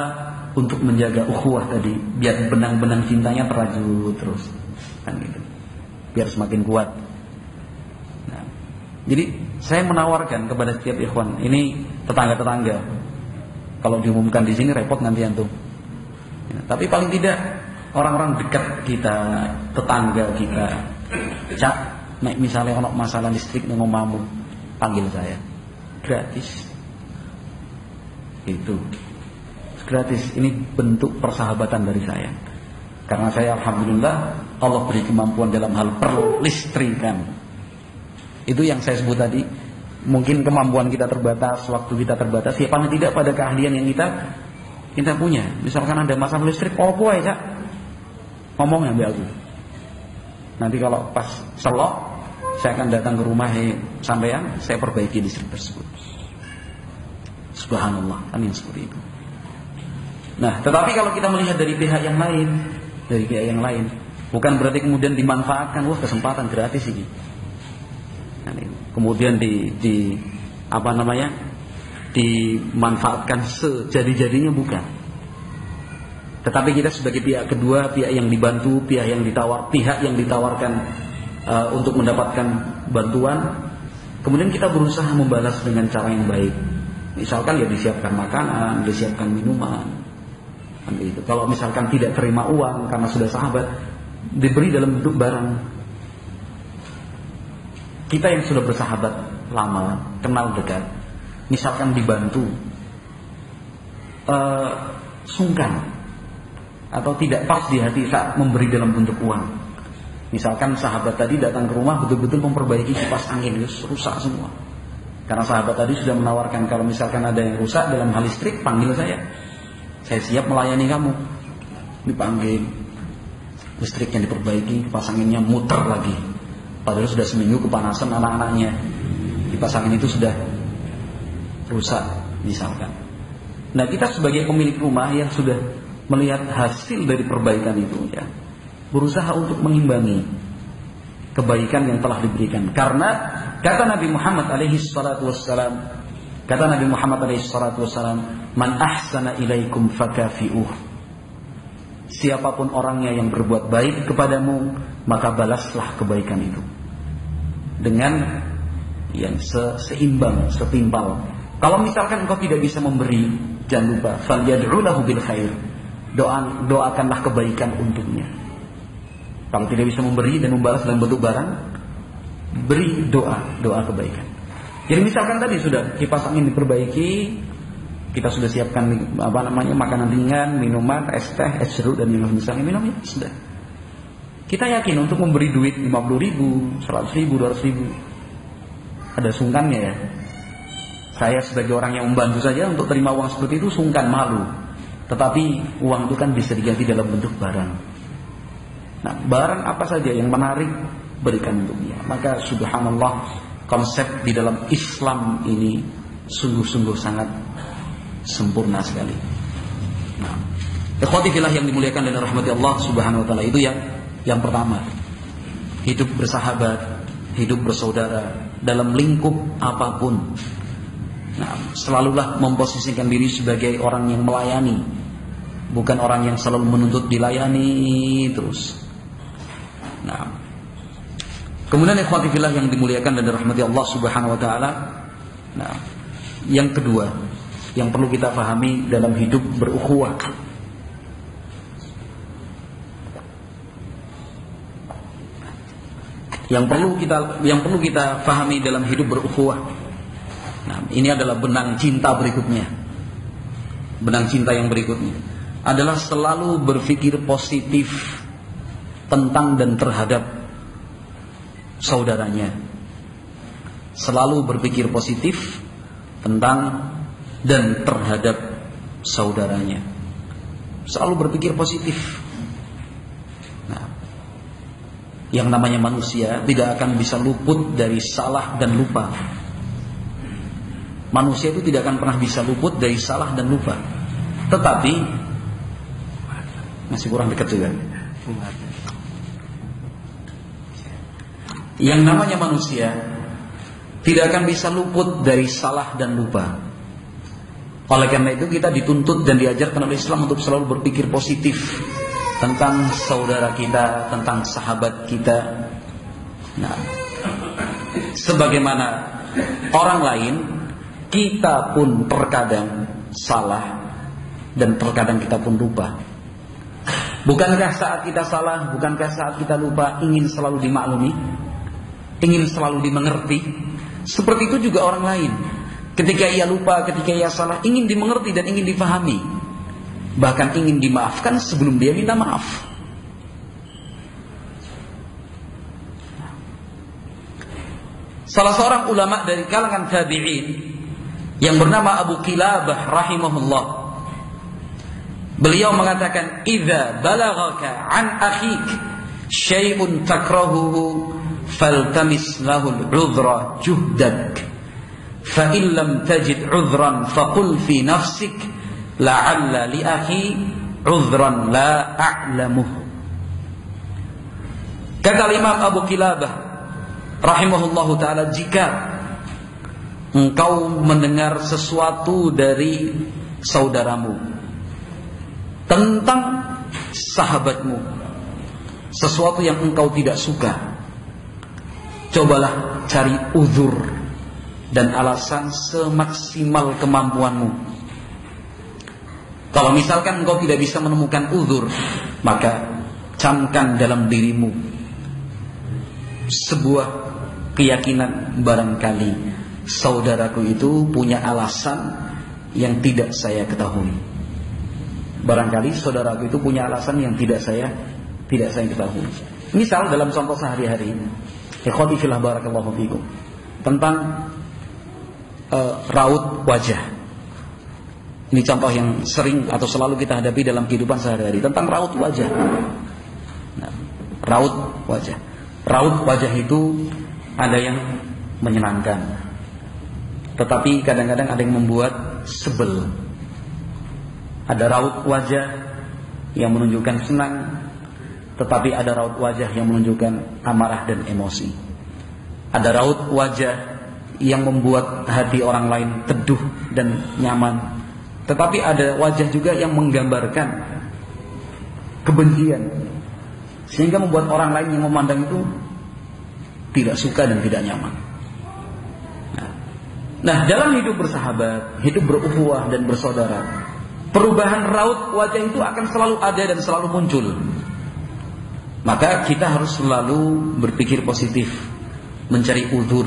untuk menjaga ukhuwah tadi, biar benang-benang cintanya terajut terus, kan gitu, biar semakin kuat. Nah, jadi saya menawarkan kepada setiap ikhwan, ini tetangga-tetangga. Kalau diumumkan di sini repot nanti antum. Ya, tapi paling tidak orang-orang dekat kita, tetangga kita, Cak, misalnya ono masalah listrik nang omahmu, panggil saya. Gratis. Itu. Gratis. Ini bentuk persahabatan dari saya. Karena saya alhamdulillah Allah beri kemampuan dalam hal perlistrikan. Itu yang saya sebut tadi. Mungkin kemampuan kita terbatas, waktu kita terbatas, ya paling tidak pada keahlian yang kita punya. Misalkan ada masalah listrik, opo ya Cak, ngomong ambil aku. Nanti kalau pas selok, saya akan datang ke rumah sampean, saya perbaiki listrik tersebut. Subhanallah, kan yang seperti itu. Nah, tetapi kalau kita melihat dari pihak yang lain, bukan berarti kemudian dimanfaatkan, wah kesempatan gratis ini. Kemudian dimanfaatkan sejadi-jadinya, bukan. Tetapi kita sebagai pihak kedua, pihak yang dibantu, pihak yang ditawarkan untuk mendapatkan bantuan, kemudian kita berusaha membalas dengan cara yang baik. Misalkan ya disiapkan makanan, disiapkan minuman. Gitu. Kalau misalkan tidak terima uang karena sudah sahabat, diberi dalam bentuk barang. Kita yang sudah bersahabat lama, kenal dekat, misalkan dibantu, sungkan atau tidak pas di hati saat memberi dalam bentuk uang. Misalkan sahabat tadi datang ke rumah betul-betul memperbaiki kipas angin, rusak semua. Karena sahabat tadi sudah menawarkan, kalau misalkan ada yang rusak dalam hal listrik, panggil saya siap melayani kamu. Dipanggil, listriknya diperbaiki, kipas anginnya muter lagi. Padahal sudah seminggu kepanasan anak-anaknya, kipas angin itu sudah rusak misalkan. Nah, kita sebagai pemilik rumah yang sudah melihat hasil dari perbaikan itu, ya, berusaha untuk mengimbangi kebaikan yang telah diberikan. Karena kata Nabi Muhammad alaihi salatu wassalam, man ahsana ilaikum fakafi'uh. Siapapun orangnya yang berbuat baik kepadamu, maka balaslah kebaikan itu dengan yang seimbang, setimpal. Kalau misalkan engkau tidak bisa memberi, jangan lupa falyad'u lahu bil khair. Doakanlah kebaikan untuknya. Kalau tidak bisa memberi dan membalas dalam bentuk barang, beri doa kebaikan. Jadi misalkan tadi sudah kipas angin diperbaiki, kita sudah siapkan makanan ringan, minuman, es teh, es jeruk dan misalnya minum, ya sudah. Kita yakin untuk memberi duit 50.000, 100.000, 200.000, ada sungkannya ya. Saya sebagai orang yang membantu saja untuk terima uang seperti itu sungkan, malu. Tetapi uang itu kan bisa diganti dalam bentuk barang. Nah, barang apa saja yang menarik, berikan untuk dia. Maka subhanallah, konsep di dalam Islam ini sungguh-sungguh sangat sempurna sekali. Nah, ikhwati fillah yang dimuliakan dan rahmati Allah subhanahu wa ta'ala, itu yang pertama. Hidup bersahabat, hidup bersaudara dalam lingkup apapun. Nah, selalulah memposisikan diri sebagai orang yang melayani, bukan orang yang selalu menuntut dilayani terus. Nah, kemudian ikhwati fillah yang dimuliakan dan dirahmati Allah Subhanahu wa taala. Nah, yang kedua yang perlu kita pahami dalam hidup berukhuwah, yang perlu kita pahami dalam hidup berukhuwah. Nah, ini adalah benang cinta berikutnya. Benang cinta yang berikutnya adalah selalu berpikir positif tentang dan terhadap saudaranya. Selalu berpikir positif tentang dan terhadap saudaranya. Selalu berpikir positif. Nah, yang namanya manusia tidak akan bisa luput dari salah dan lupa. Manusia itu tidak akan pernah bisa luput dari salah dan lupa. Tetapi masih kurang dekat juga. Yang namanya manusia tidak akan bisa luput dari salah dan lupa. Oleh karena itu kita dituntut dan diajarkan oleh Islam untuk selalu berpikir positif tentang saudara kita, tentang sahabat kita. Nah, sebagaimana orang lain, kita pun terkadang salah dan terkadang kita pun lupa. Bukankah saat kita salah, bukankah saat kita lupa ingin selalu dimaklumi, ingin selalu dimengerti? Seperti itu juga orang lain. Ketika ia lupa, ketika ia salah, ingin dimengerti dan ingin difahami. Bahkan ingin dimaafkan sebelum dia minta maaf. Salah seorang ulama dari kalangan tabi'in yang bernama Abu Kilabah rahimahullah, beliau mengatakan, "Idza balaghaka an akhik syai'un takrahuhu faltamis lahu al-'udhra juhdak, fa in lam tajid 'udhran faqul fi nafsik la'alla li akhi 'udhran la a'lamuh." Kata Imam Abu Kilabah rahimahullahu taala, jika engkau mendengar sesuatu dari saudaramu tentang sahabatmu, sesuatu yang engkau tidak suka, cobalah cari uzur dan alasan semaksimal kemampuanmu. Kalau misalkan engkau tidak bisa menemukan uzur, maka camkan dalam dirimu sebuah keyakinan, barangkali saudaraku itu punya alasan yang tidak saya ketahui. Barangkali saudaraku itu punya alasan yang tidak saya ketahui. Misal dalam contoh sehari-hari, ikhwati fillah barakallahu fikum, tentang raut wajah. Ini contoh yang sering atau selalu kita hadapi dalam kehidupan sehari-hari, tentang raut wajah. Nah, raut wajah. Raut wajah itu ada yang menyenangkan, tetapi kadang-kadang ada yang membuat sebel. Ada raut wajah yang menunjukkan senang, tetapi ada raut wajah yang menunjukkan amarah dan emosi. Ada raut wajah yang membuat hati orang lain teduh dan nyaman, tetapi ada wajah juga yang menggambarkan kebencian, sehingga membuat orang lain yang memandang itu tidak suka dan tidak nyaman. Nah, dalam hidup bersahabat, hidup berukhuwah dan bersaudara, perubahan raut wajah itu akan selalu ada dan selalu muncul. Maka kita harus selalu berpikir positif, mencari uzur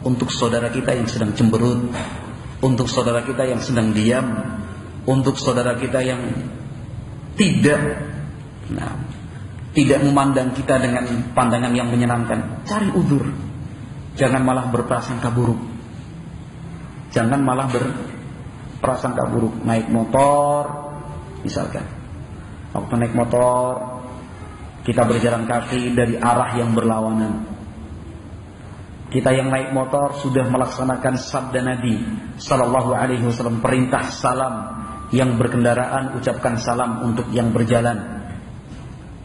untuk saudara kita yang sedang cemberut, untuk saudara kita yang sedang diam, untuk saudara kita yang tidak memandang kita dengan pandangan yang menyenangkan. Cari uzur. Jangan malah berprasangka buruk. Jangan malah berprasangka buruk. Naik motor misalkan, waktu naik motor kita berjalan kaki dari arah yang berlawanan. Kita yang naik motor sudah melaksanakan sabda Nabi sallallahu alaihi wasallam, perintah salam. Yang berkendaraan ucapkan salam untuk yang berjalan.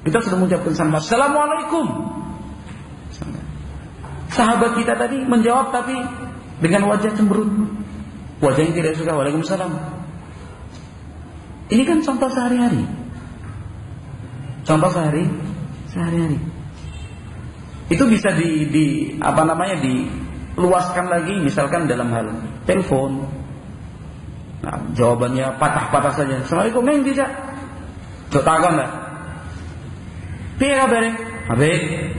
Kita sudah mengucapkan salam, Assalamualaikum. Sahabat kita tadi menjawab tapi dengan wajah cemberut, wajah yang tidak suka. Waalaikumsalam. Ini kan contoh sehari-hari. Contoh sehari-hari. Itu bisa diluaskan lagi, misalkan dalam hal telepon. Nah, jawabannya patah-patah saja. Assalamualaikum, neng bisa. Cok takon lah. Piye kabare? Baik.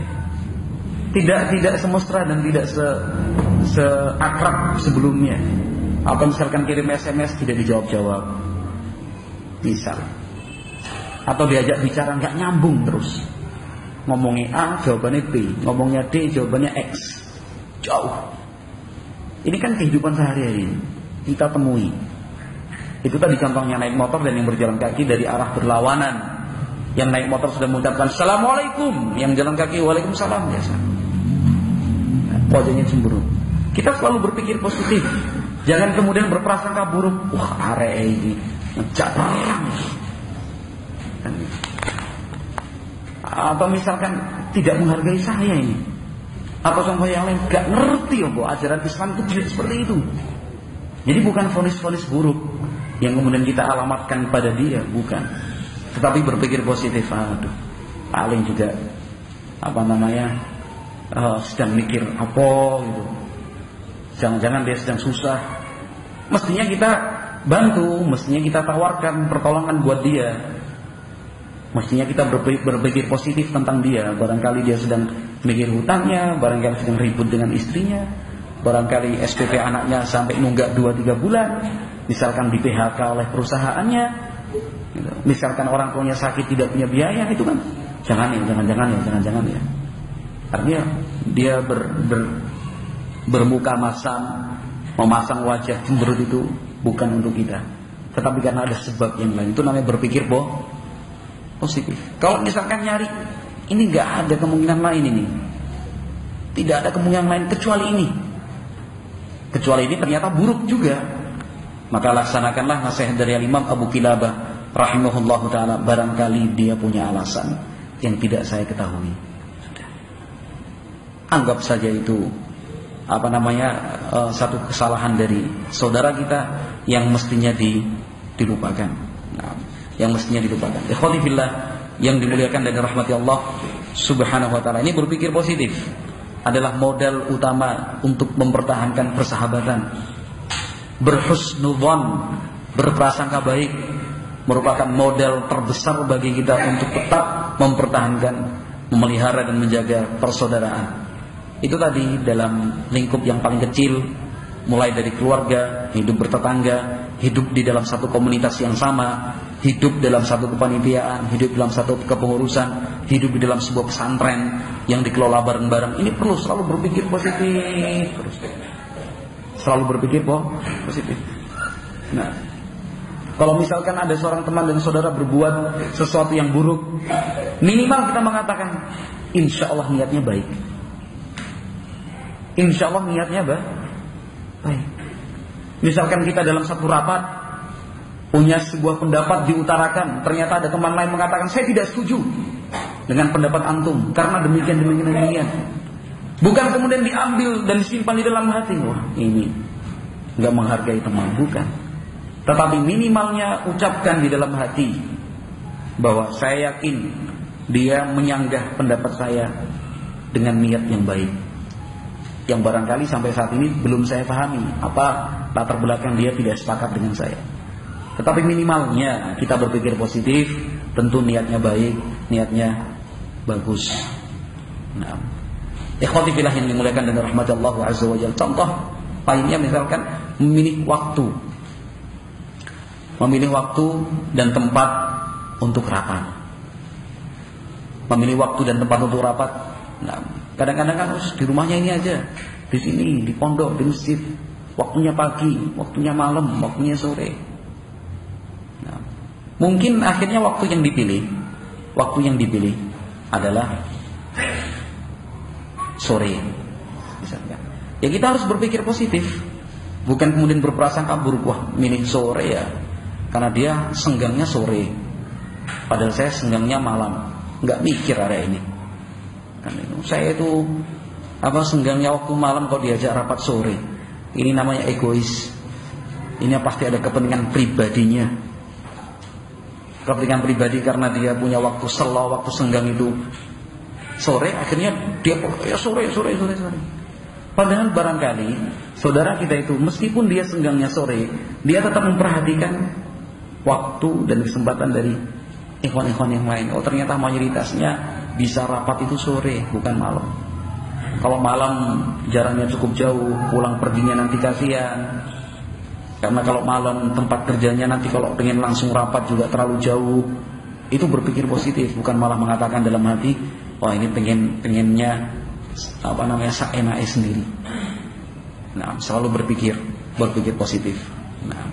Tidak semesra dan tidak seakrab sebelumnya. Atau misalkan kirim SMS tidak dijawab-jawab. Misal. Atau diajak bicara nggak nyambung terus. Ngomongnya A, jawabannya B. Ngomongnya D, jawabannya X. Jauh. Ini kan kehidupan sehari-hari kita temui. Itu tadi contohnya naik motor dan yang berjalan kaki dari arah berlawanan. Yang naik motor sudah mengucapkan Assalamualaikum, yang jalan kaki Waalaikumsalam biasa. Wajahnya cemburu. Kita selalu berpikir positif. Jangan kemudian berprasangka buruk. Wah, arek ini ngejak barang. Atau misalkan tidak menghargai saya ini. Atau contoh yang lain, gak ngerti ajaran Islam itu tidak seperti itu. Jadi bukan vonis-vonis buruk yang kemudian kita alamatkan pada dia, bukan. Tetapi berpikir positif. Aduh, paling juga sedang mikir apa gitu. Jangan-jangan dia sedang susah. Mestinya kita bantu, mestinya kita tawarkan pertolongan buat dia. Mestinya kita berpikir positif tentang dia. Barangkali dia sedang mikir hutangnya, barangkali sedang ribut dengan istrinya, barangkali SPP anaknya sampai nunggak 2-3 bulan, misalkan di PHK oleh perusahaannya, misalkan orang tuanya sakit tidak punya biaya, itu kan jangan ya. Artinya dia bermuka masam, memasang wajah cemberut itu bukan untuk kita, tetapi karena ada sebab yang lain. Itu namanya berpikir positif. Kalau misalkan nyari ini nggak ada kemungkinan lain ini, tidak ada kemungkinan lain kecuali ini. Kecuali ini ternyata buruk juga, maka laksanakanlah nasihat dari Imam Abu Kilabah rahimahullahu taala. Barangkali dia punya alasan yang tidak saya ketahui. Sudah. Anggap saja itu satu kesalahan dari saudara kita yang mestinya dilupakan. Yang mestinya dilupakan. Ikhwati fillah yang dimuliakan dan dirahmati Allah Subhanahu wa taala. Ini berpikir positif adalah modal utama untuk mempertahankan persahabatan. Berhusnudzon, berprasangka baik merupakan modal terbesar bagi kita untuk tetap mempertahankan, memelihara dan menjaga persaudaraan. Itu tadi dalam lingkup yang paling kecil, mulai dari keluarga, hidup bertetangga, hidup di dalam satu komunitas yang sama, hidup dalam satu kepanitiaan, hidup dalam satu kepengurusan, hidup di dalam sebuah pesantren yang dikelola bareng-bareng. Ini perlu selalu berpikir positif terus. Selalu berpikir positif. Nah, kalau misalkan ada seorang teman dan saudara berbuat sesuatu yang buruk, minimal kita mengatakan insya Allah niatnya baik. Insya Allah niatnya baik. Misalkan kita dalam satu rapat, punya sebuah pendapat diutarakan, ternyata ada teman lain mengatakan saya tidak setuju dengan pendapat antum karena demikian. Bukan kemudian diambil dan disimpan di dalam hati, wah ini nggak menghargai teman, bukan. Tetapi minimalnya ucapkan di dalam hati bahwa saya yakin dia menyanggah pendapat saya dengan niat yang baik, yang barangkali sampai saat ini belum saya pahami apa latar belakang dia tidak sepakat dengan saya. Tetapi minimalnya kita berpikir positif, tentu niatnya baik, niatnya bagus. Nah, ikhwati fillah yang dimuliakan dan rahmat Allah azza wa jalla. Contoh lainnya misalkan memilih waktu dan tempat untuk rapat. Memilih waktu dan tempat untuk rapat. Nah, kadang-kadang kan di rumahnya ini aja, di sini, di pondok, di masjid. Waktunya pagi, waktunya malam, waktunya sore. Nah, mungkin akhirnya waktu yang dipilih adalah sore. Misalkan. Ya kita harus berpikir positif, bukan kemudian berprasangka buruk. Wah, milih sore ya, karena dia senggangnya sore, padahal saya senggangnya malam. Nggak mikir area ini. Saya itu senggangnya waktu malam kok diajak rapat sore. Ini namanya egois. Ini pasti ada kepentingan pribadinya. Kepentingan pribadi karena dia punya waktu selo, waktu senggang itu sore, akhirnya dia ya sore. Padahal barangkali saudara kita itu meskipun dia senggangnya sore, dia tetap memperhatikan waktu dan kesempatan dari ikhwan-ikhwan yang lain. Oh ternyata mayoritasnya bisa rapat itu sore, bukan malam. Kalau malam jaraknya cukup jauh, pulang perginya nanti kasihan. Karena kalau malam tempat kerjanya nanti kalau pengen langsung rapat juga terlalu jauh. Itu berpikir positif, bukan malah mengatakan dalam hati, wah ini pengennya seenaknya sendiri. Nah, selalu berpikir positif. Nah,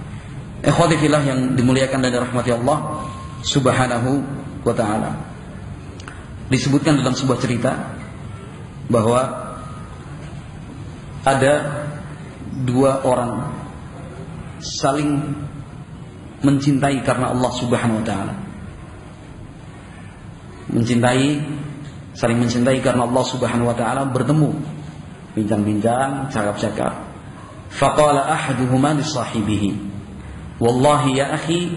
ikhwati fillah yang dimuliakan dan dirahmati Allah Subhanahu wa ta'ala. Disebutkan dalam sebuah cerita bahwa ada dua orang saling mencintai karena Allah Subhanahu wa ta'ala. Saling mencintai karena Allah Subhanahu wa ta'ala, bertemu, bincang-bincang, cakap-cakap. Faqala ahaduhuma li sahibihi, wallahi ya akhi,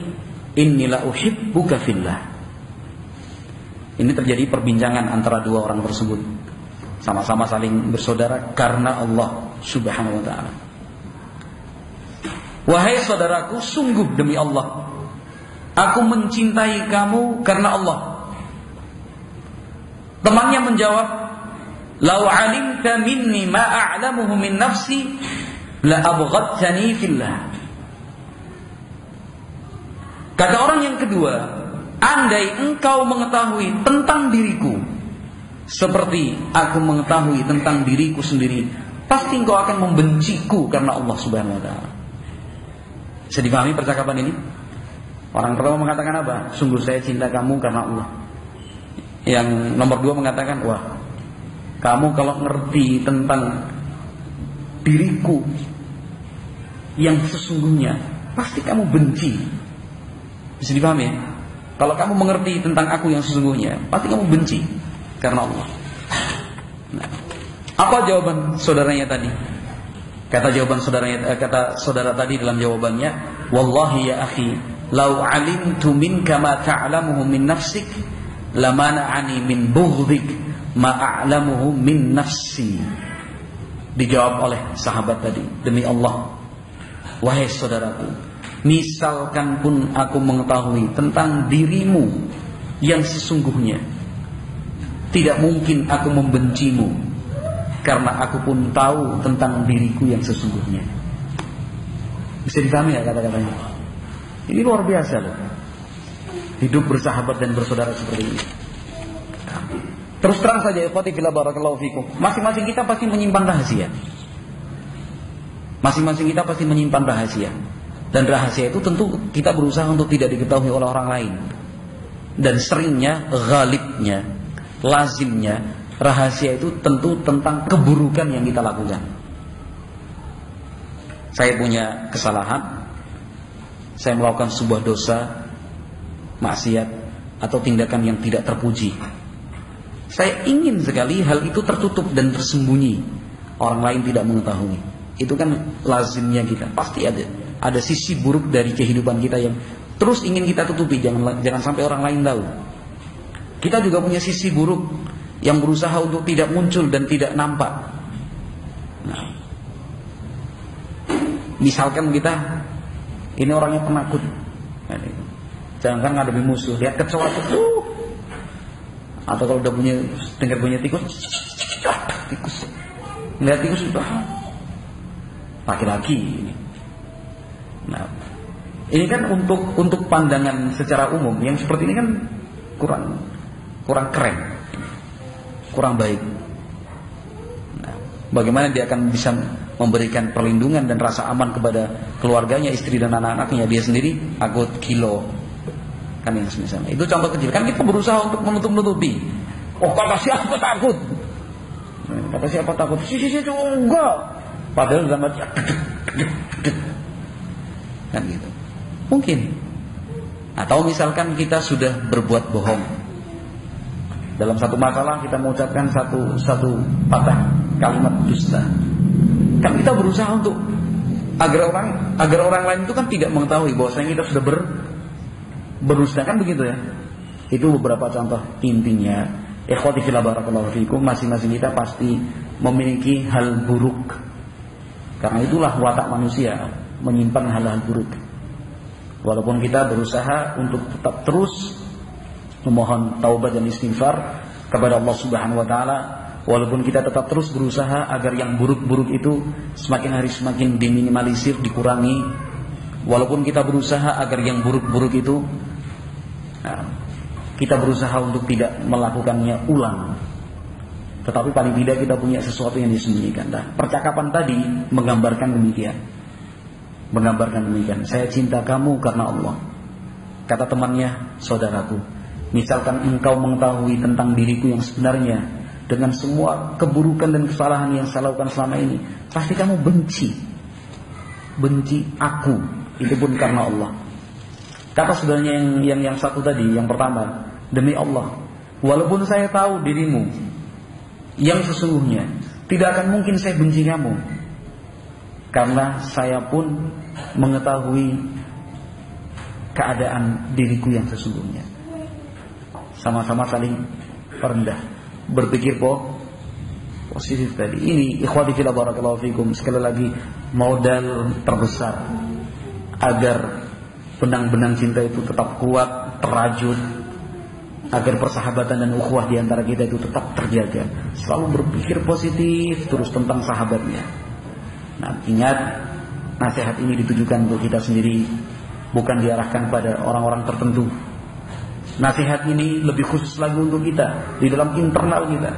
inni la uhibbuka fillah. Ini terjadi perbincangan antara dua orang tersebut, sama-sama saling bersaudara karena Allah Subhanahu wa ta'ala. Wahai saudaraku, sungguh demi Allah, aku mencintai kamu karena Allah. Temannya menjawab, "Lau 'alimta minni ma a'lamuhu min nafsi la abghadtani fillah." Kata orang yang kedua, andai engkau mengetahui tentang diriku seperti aku mengetahui tentang diriku sendiri, pasti engkau akan membenciku karena Allah Subhanahu wa ta'ala. Bisa dipahami percakapan ini? Orang pertama mengatakan apa? Sungguh saya cinta kamu karena Allah. Yang nomor dua mengatakan, wah, kamu kalau ngerti tentang diriku yang sesungguhnya, pasti kamu benci. Bisa dipahami ya? Kalau kamu mengerti tentang aku yang sesungguhnya, pasti kamu benci karena Allah. Nah, apa jawaban saudaranya tadi? Kata saudara tadi dalam jawabannya, wallahi ya akhi, lau alimtu minka ma ta'lamuhu min nafsik lamana'ani min bughdhik ma a'lamuhu min nafsi. Dijawab oleh sahabat tadi, demi Allah, wahai saudaraku, misalkan pun aku mengetahui tentang dirimu yang sesungguhnya, tidak mungkin aku membencimu, karena aku pun tahu tentang diriku yang sesungguhnya. Bisa dipahami ya kata-katanya? Ini luar biasa loh. Hidup bersahabat dan bersaudara seperti ini. Terus terang saja, ikhwati fillah barakallahu fikum, masing-masing kita pasti menyimpan rahasia. Masing-masing kita pasti menyimpan rahasia. Dan rahasia itu tentu kita berusaha untuk tidak diketahui oleh orang lain. Dan seringnya, ghalibnya, lazimnya, rahasia itu tentu tentang keburukan yang kita lakukan. Saya punya kesalahan, saya melakukan sebuah dosa, maksiat, atau tindakan yang tidak terpuji. Saya ingin sekali hal itu tertutup dan tersembunyi, orang lain tidak mengetahui. Itu kan lazimnya kita. Pasti ada sisi buruk dari kehidupan kita yang terus ingin kita tutupi, jangan sampai orang lain tahu. Kita juga punya sisi buruk yang berusaha untuk tidak muncul dan tidak nampak. Nah, misalkan kita ini orangnya penakut, jangan ngadepi musuh, lihat kecoa itu, atau kalau udah dengar bunyi tikus, lihat tikus itu laki-laki. Nah, ini kan untuk pandangan secara umum yang seperti ini kan kurang keren, kurang baik. Nah, bagaimana dia akan bisa memberikan perlindungan dan rasa aman kepada keluarganya, istri dan anak-anaknya, dia sendiri takut kilo, kan yang misalnya. Itu contoh kecil. Kan kita berusaha untuk menutup-nutupi. Oh, kata siapa takut? Kata siapa takut? Si enggak. Padahal dalam hati kan gitu. Mungkin. Atau misalkan kita sudah berbuat bohong. Dalam satu masalah kita mengucapkan satu patah kalimat dusta. Kan kita berusaha untuk agar orang lain itu kan tidak mengetahui bahwasanya kita sudah berdusta, kan begitu ya. Itu beberapa contoh. Intinya, ikhwati fillah barakallahu fikum, masing-masing kita pasti memiliki hal buruk. Karena itulah watak manusia, menyimpan hal-hal buruk. Walaupun kita berusaha untuk tetap terus memohon taubat dan istighfar kepada Allah Subhanahu wa taala, walaupun kita tetap terus berusaha agar yang buruk-buruk itu semakin hari semakin diminimalisir, dikurangi. Walaupun kita berusaha agar yang buruk-buruk itu kita berusaha untuk tidak melakukannya ulang. Tetapi paling tidak kita punya sesuatu yang disembunyikan. Nah, percakapan tadi menggambarkan demikian. Saya cinta kamu karena Allah. Kata temannya, saudaraku, misalkan engkau mengetahui tentang diriku yang sebenarnya, dengan semua keburukan dan kesalahan yang saya lakukan selama ini, pasti kamu benci aku. Itu pun karena Allah. Kata saudaranya yang satu tadi, yang pertama, demi Allah, walaupun saya tahu dirimu yang sesungguhnya, tidak akan mungkin saya benci kamu, karena saya pun mengetahui keadaan diriku yang sesungguhnya. Sama-sama saling rendah, berpikir positif tadi. Ini ikhwati fillah barakallahu fikum, sekali lagi modal terbesar agar benang-benang cinta itu tetap kuat, terajut, agar persahabatan dan ukhuwah di antara kita itu tetap terjaga. Selalu berpikir positif terus tentang sahabatnya. Nah, ingat, nasihat ini ditujukan untuk kita sendiri, bukan diarahkan pada orang-orang tertentu. Nasihat ini lebih khusus lagi untuk kita, di dalam internal kita,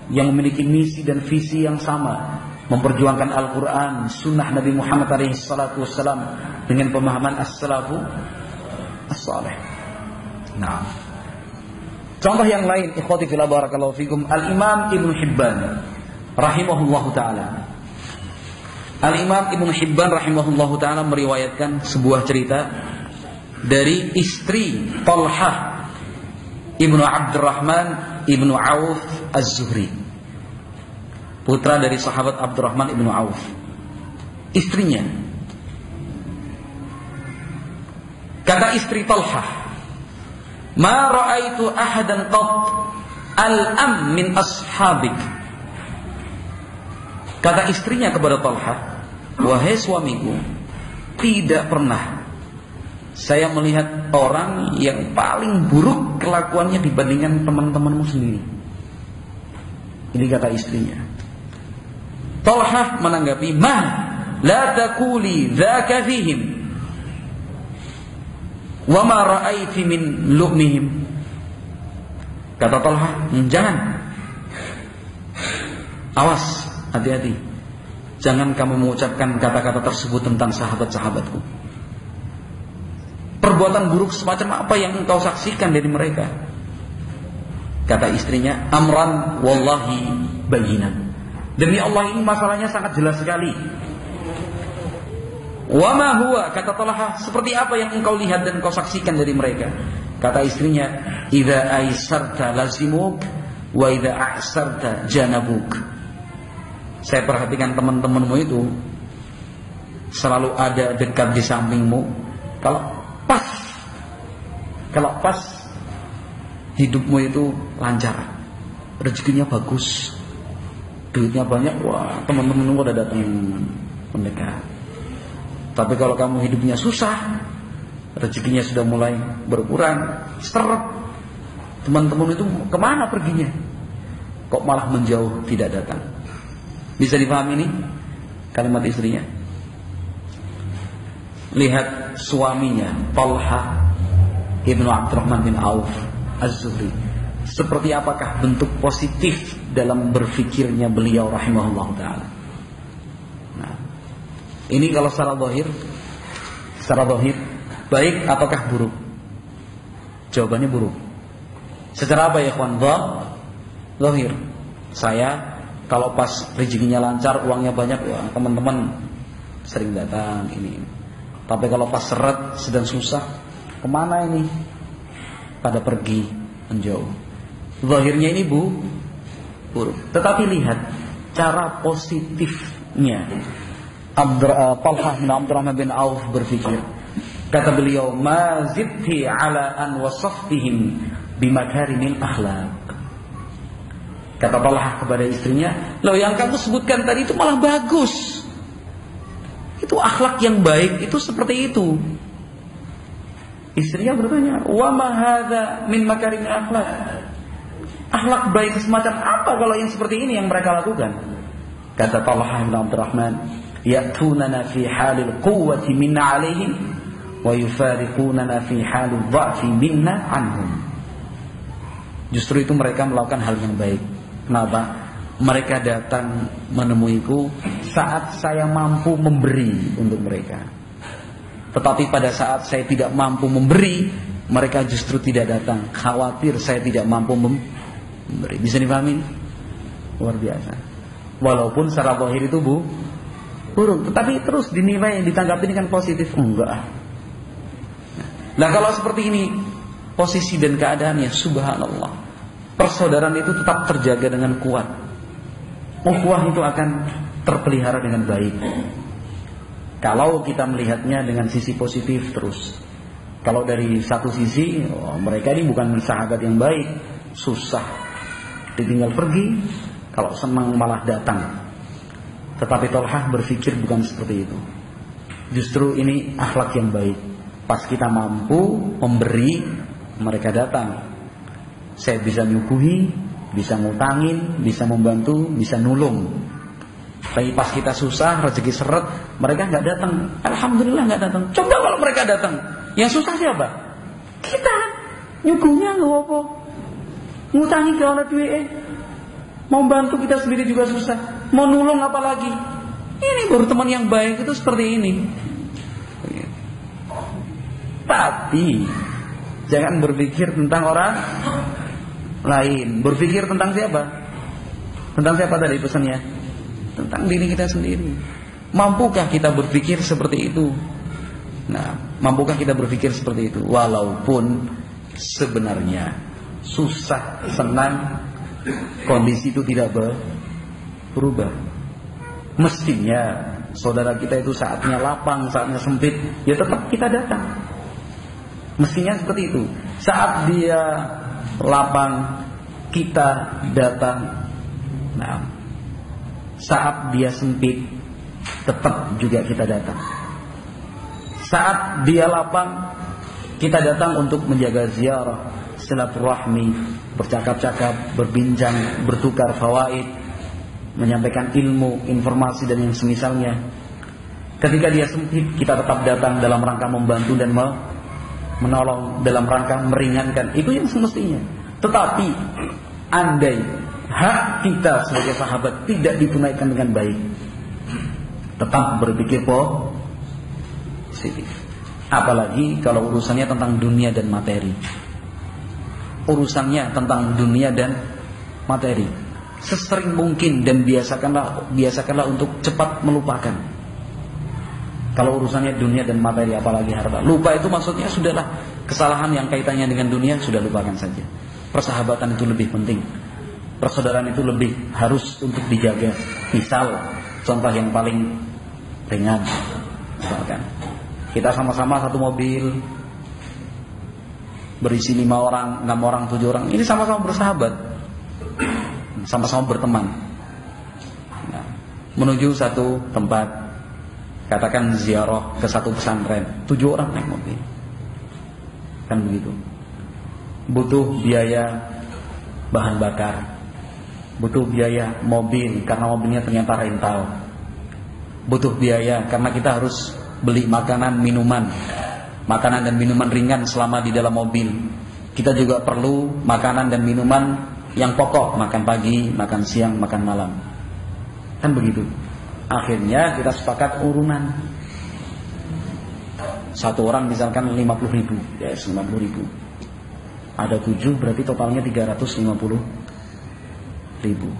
yang memiliki misi dan visi yang sama, memperjuangkan Al-Quran, Sunnah Nabi Muhammad SAW dengan pemahaman as-salafu as-salih. Nah, contoh yang lain, ikhwati fillah barakallahu fikum, Al-Imam Ibnu Hibban rahimahullahu ta'ala. Al-Imam Ibnu Hibban rahimahullahu ta'ala meriwayatkan sebuah cerita dari istri Talhah Ibnu Abdurrahman Ibnu Auf Az-Zuhri, putra dari sahabat Abdurrahman Ibnu Auf. Istrinya, kata istri Talhah, ma ra'aitu ahadan qat al-am min ashabik. Kata istrinya kepada Talhah, wahai suamiku, tidak pernah saya melihat orang yang paling buruk kelakuannya dibandingkan teman-temanmu sendiri. Ini kata istrinya. Talhah menanggapi, ma la taquli dzaka fihim wa ma ra'aiti min lu'mihim. Kata Talhah, jangan, awas, hati-hati, jangan kamu mengucapkan kata-kata tersebut tentang sahabat-sahabatku. Perbuatan buruk semacam apa yang engkau saksikan dari mereka? Kata istrinya, amran wallahi bayinan. Demi Allah, ini masalahnya sangat jelas sekali. Wa ma huwa, kata Talha, seperti apa yang engkau lihat dan engkau saksikan dari mereka? Kata istrinya, idza aisarta lazimuk wa idza a'sarta janabuk. Saya perhatikan teman-temanmu itu selalu ada dekat di sampingmu. Kalau pas hidupmu itu lancar, rezekinya bagus, duitnya banyak, wah teman-temanmu udah datang mendekat. Tapi kalau kamu hidupnya susah, rezekinya sudah mulai berkurang, seret, teman-teman itu kemana perginya? Kok malah menjauh, tidak datang? Bisa dipahami ini kalimat istrinya? Lihat suaminya Talha Ibnu Abdurrahman bin Auf Az-Zuhri, seperti apakah bentuk positif dalam berfikirnya beliau rahimahullah ta'ala. Nah, ini kalau secara zahir baik ataukah buruk? Jawabannya buruk. Secara apa ya kawan? Zahir. Saya kalau pas rezekinya lancar, uangnya banyak, wah, teman-teman sering datang ini. Tapi kalau pas seret, sedang susah, kemana ini? Pada pergi menjauh. Zahirnya ini buruk. Tetapi lihat cara positifnya Talha bin Abdurrahman bin Auf berpikir. Kata beliau, ma zidti ala an wasaftihim bimakarimil akhlaq. Kata Talha kepada istrinya, loh yang kamu sebutkan tadi itu malah bagus. Itu akhlak yang baik, itu seperti itu. Istrinya bertanya, wa ma hadza min makarimil akhlaq. Akhlak baik semacam apa kalau yang seperti ini yang mereka lakukan? Kata Talha bin Abdurrahman, ya'tunana fi halil quwwati minna 'alaihim wa yufariqunana fi halil dha'fi minna 'anhum. Justru itu mereka melakukan hal yang baik. Kenapa? Mereka datang menemuiku saat saya mampu memberi untuk mereka. Tetapi pada saat saya tidak mampu memberi, mereka justru tidak datang, khawatir saya tidak mampu memberi. Bisa dipahami? Luar biasa. Walaupun secara zahir itu buruk, tetapi terus dinilai, ditanggapi dengan positif. Enggak. Nah kalau seperti ini posisi dan keadaannya, subhanallah, persaudaraan itu tetap terjaga dengan kuat. Ukhuwah itu akan terpelihara dengan baik. Kalau kita melihatnya dengan sisi positif terus. Kalau dari satu sisi, mereka ini bukan sahabat yang baik, susah, ditinggal pergi, kalau senang malah datang. Tetapi Talha berpikir bukan seperti itu. Justru ini akhlak yang baik. Pas kita mampu memberi, mereka datang. Saya bisa nyuguhi, bisa ngutangin, bisa membantu, bisa nulung. Tapi pas kita susah, rezeki seret, mereka nggak datang. Alhamdulillah nggak datang. Coba kalau mereka datang, yang susah siapa? Kita. Nyuguhnya nggak apa, ngutangi ke orang duit. Mau bantu kita sendiri juga susah. Mau nulung apalagi? Ini baru teman yang baik itu seperti ini. Tapi jangan berpikir tentang orang lain. Berpikir tentang siapa? Tentang siapa tadi pesannya? Tentang diri kita sendiri. Mampukah kita berpikir seperti itu? Nah, mampukah kita berpikir seperti itu? Walaupun sebenarnya susah, senang, kondisi itu tidak berubah. Mestinya saudara kita itu saatnya lapang, saatnya sempit, ya tetap kita datang. Mestinya seperti itu. Saat dia lapang, kita datang. Nah, saat dia sempit, tetap juga kita datang. Saat dia lapang, kita datang untuk menjaga ziarah, silaturahmi, bercakap-cakap, berbincang, bertukar fawaid, menyampaikan ilmu, informasi dan yang semisalnya. Ketika dia sempit, kita tetap datang dalam rangka membantu dan menolong, dalam rangka meringankan. Itu yang semestinya. Tetapi andai hak kita sebagai sahabat tidak ditunaikan dengan baik, tetap berpikir positif. Apalagi kalau urusannya tentang dunia dan materi. Urusannya tentang dunia dan materi, sesering mungkin dan biasakanlah untuk cepat melupakan. Kalau urusannya dunia dan materi, apalagi harta. Lupa itu maksudnya sudahlah, kesalahan yang kaitannya dengan dunia sudah lupakan saja. Persahabatan itu lebih penting. Persaudaraan itu lebih harus untuk dijaga. Misal, contoh yang paling ringan, misalkan kita sama-sama satu mobil, berisi 5 orang, 6 orang, 7 orang. Ini sama-sama bersahabat, sama-sama berteman. Nah, menuju satu tempat, katakan ziarah ke satu pesantren, 7 orang naik mobil, kan begitu. Butuh biaya bahan bakar, butuh biaya mobil karena mobilnya ternyata rental, butuh biaya karena kita harus beli makanan, minuman dan minuman ringan selama di dalam mobil. Kita juga perlu makanan dan minuman yang pokok, makan pagi, makan siang, makan malam, kan begitu. Akhirnya kita sepakat urunan. Satu orang misalkan 50.000, ya 50.000. Ada 7 berarti totalnya 350.000,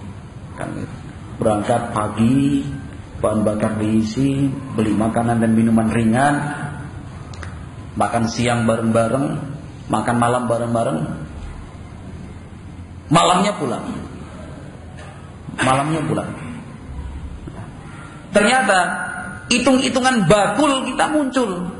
kan gitu. Berangkat pagi, bahan bakar diisi, beli makanan dan minuman ringan, makan siang bareng-bareng, makan malam bareng-bareng, malamnya pulang. Ternyata hitung-hitungan bakul kita muncul.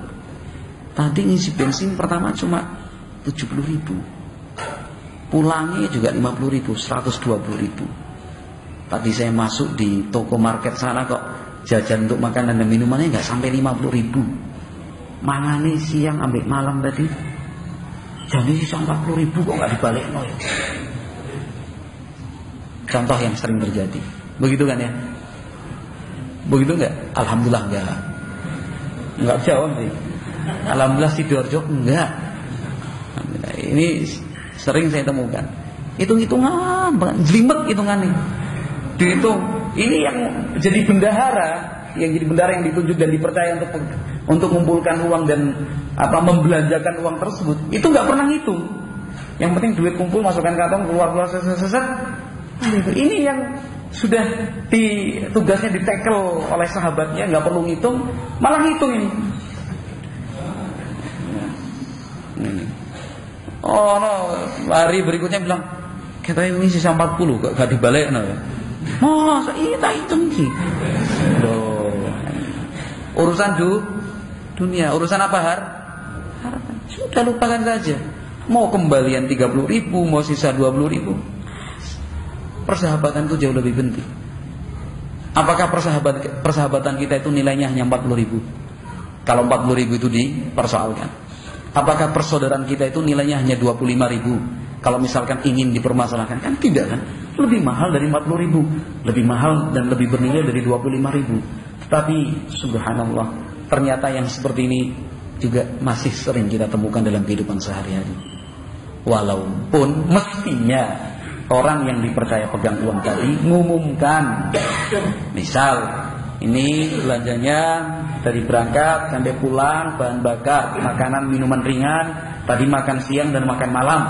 Tadi ngisi bensin pertama cuma 70.000, pulangnya juga 50.000, 120.000. Tadi saya masuk di toko market sana kok jajan untuk makanan dan minumannya nggak sampai 50.000. Mangani siang ambil malam tadi, jadi sisa 40.000 kok nggak dibalik no ya. Contoh yang sering terjadi, begitu kan ya? Begitu nggak? Alhamdulillah nggak jauh sih. Alhamdulillah Sidoarjo enggak. Ini sering saya temukan. Hitung-hitungan, jelimet hitungannya. Dihitung. Ini yang jadi bendahara, yang ditunjuk dan dipercaya untuk mengumpulkan uang dan membelanjakan uang tersebut. Itu nggak pernah ngitung. Yang penting duit kumpul, masukkan kantong, keluar seset. Ini yang sudah tugasnya ditekel oleh sahabatnya, nggak perlu ngitung, malah ngitung ini. Oh no, hari berikutnya bilang kita ini sisa 40 gak dibalik no. Masa kita hitung sih. Urusan dunia, urusan apa harapan. Sudah lupakan saja. Mau kembalian 30.000, mau sisa 20.000. Persahabatan itu jauh lebih penting. Apakah persahabatan kita itu nilainya hanya 40.000? Kalau 40.000 itu dipersoalkan. Apakah persaudaraan kita itu nilainya hanya 25.000? Kalau misalkan ingin dipermasalahkan, kan tidak kan? Lebih mahal dari 40.000, lebih mahal dan lebih bernilai dari 25.000. Tapi subhanallah, ternyata yang seperti ini juga masih sering kita temukan dalam kehidupan sehari-hari. Walaupun mestinya orang yang dipercaya pegang uang tadi mengumumkan, misal ini belanjanya dari berangkat sampai pulang, bahan bakar, makanan, minuman ringan, tadi makan siang dan makan malam,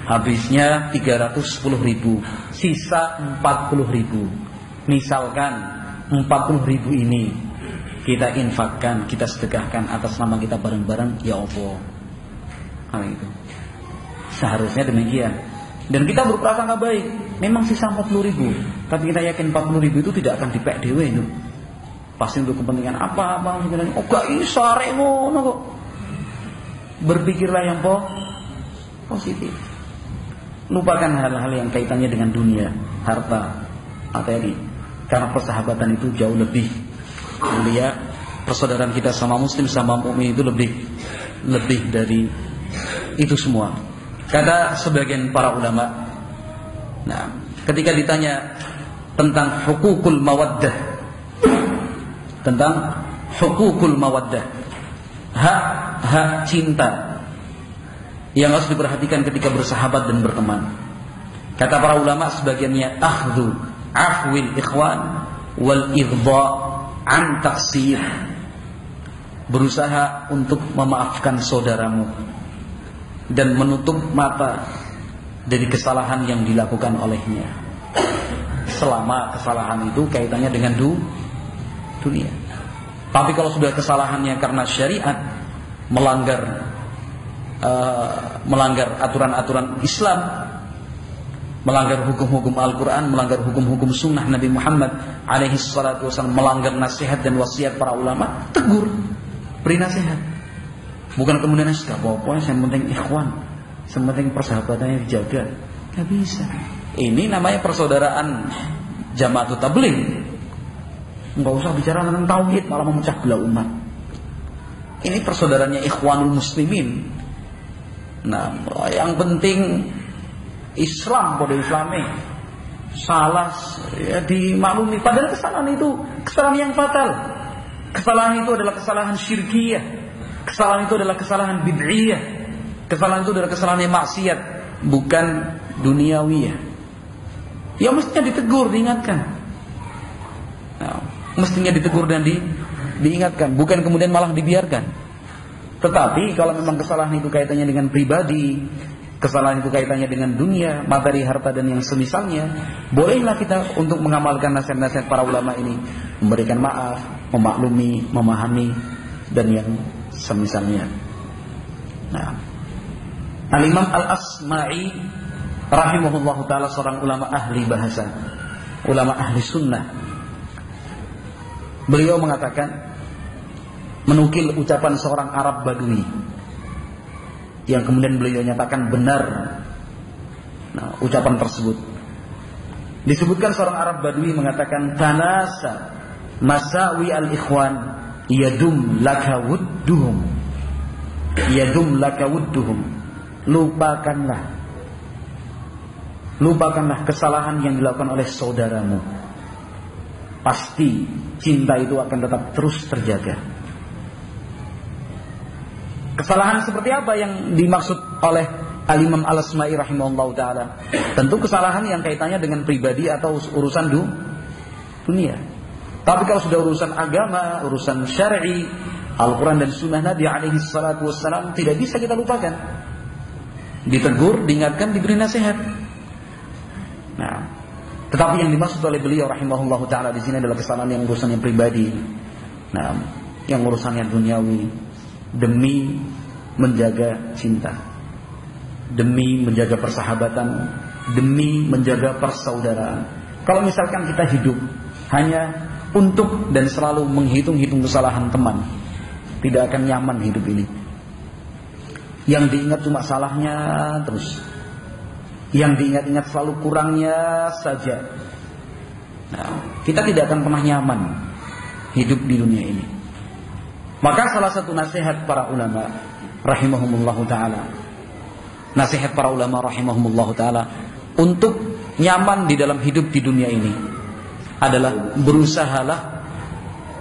habisnya 310.000, sisa 40.000. Misalkan 40.000 ini kita infakkan, kita sedekahkan atas nama kita bareng-bareng, ya Allah. Itu seharusnya demikian. Dan kita berprasangka baik, memang sisa 40.000, tapi kita yakin 40.000 itu tidak akan dipek dewe itu. Pasti untuk kepentingan apa-apa sebenarnya. Oh gak iso arek ngono kok. Berpikirlah yang positif. Lupakan hal-hal yang kaitannya dengan dunia, harta, materi. Karena persahabatan itu jauh lebih mulia. Persaudaraan kita sama muslim, sama mukmin itu lebih dari itu semua. Kata sebagian para ulama, nah, ketika ditanya tentang hukukul mawaddah, hak cinta yang harus diperhatikan ketika bersahabat dan berteman. Kata para ulama sebagiannya, akhdhu afwil ikhwan wal idha an taqsir, berusaha untuk memaafkan saudaramu dan menutup mata dari kesalahan yang dilakukan olehnya, selama kesalahan itu kaitannya dengan dunia. Tapi kalau sudah kesalahannya karena syariat, melanggar aturan-aturan Islam, melanggar hukum-hukum Al-Quran, melanggar hukum-hukum sunnah Nabi Muhammad alaihi salatu wasallam, melanggar nasihat dan wasiat para ulama, tegur, beri nasihat. Bukan kemudian sudah pokoknya yang penting ikhwan, yang penting persahabatannya dijaga. Gak bisa. Ini namanya persaudaraan Jamaatut Tabligh. Enggak usah bicara tentang tauhid, malah memecah belah umat. Ini persaudaraannya Ikhwanul Muslimin. Nah, yang penting Islam pada Islami, salah ya dimaklumi. Padahal kesalahan itu kesalahan yang fatal. Kesalahan itu adalah kesalahan syirkiyah. Kesalahan itu adalah kesalahan bid'iyah. Kesalahan itu adalah kesalahan yang maksiat, bukan duniawiyah. Ya mestinya ditegur, diingatkan. Nah, mestinya ditegur dan diingatkan, bukan kemudian malah dibiarkan. Tetapi kalau memang kesalahan itu kaitannya dengan pribadi, kesalahan itu kaitannya dengan dunia, materi, harta dan yang semisalnya, bolehlah kita untuk mengamalkan nasihat-nasihat para ulama ini, memberikan maaf, memaklumi, memahami dan yang semisalnya. Nah, Al-Imam Al-Asma'i rahimahullahu ta'ala, seorang ulama ahli bahasa, ulama ahli sunnah, beliau mengatakan, menukil ucapan seorang Arab Badui yang kemudian beliau nyatakan benar. Nah, ucapan tersebut disebutkan seorang Arab Badui mengatakan, tanasa masawi al-ikhwan yadum laka wudduhum, yadum laka wudduhum. Lupakanlah kesalahan yang dilakukan oleh saudaramu, pasti cinta itu akan tetap terus terjaga. Kesalahan seperti apa yang dimaksud oleh Al-Imam Al-Asma'i rahimahullah ta'ala? Tentu kesalahan yang kaitannya dengan pribadi atau urusan dunia. Tapi kalau sudah urusan agama, urusan syar'i, Al-Quran dan Sunnah Nabi alaihi salatu wassalam, tidak bisa kita lupakan. Ditegur, diingatkan, diberi nasihat. Nah, tetapi yang dimaksud oleh beliau rahimahullah ta'ala di sini adalah kesalahan yang urusannya pribadi. Nah, yang urusannya duniawi, demi menjaga cinta, demi menjaga persahabatan, demi menjaga persaudaraan. Kalau misalkan kita hidup hanya untuk dan selalu menghitung-hitung kesalahan teman, tidak akan nyaman hidup ini. Yang diingat cuma salahnya terus, yang diingat-ingat selalu kurangnya saja. Nah, kita tidak akan pernah nyaman hidup di dunia ini. Maka salah satu nasihat para ulama rahimahumullahu ta'ala, nasihat para ulama rahimahumullahu ta'ala untuk nyaman di dalam hidup di dunia ini adalah berusahalah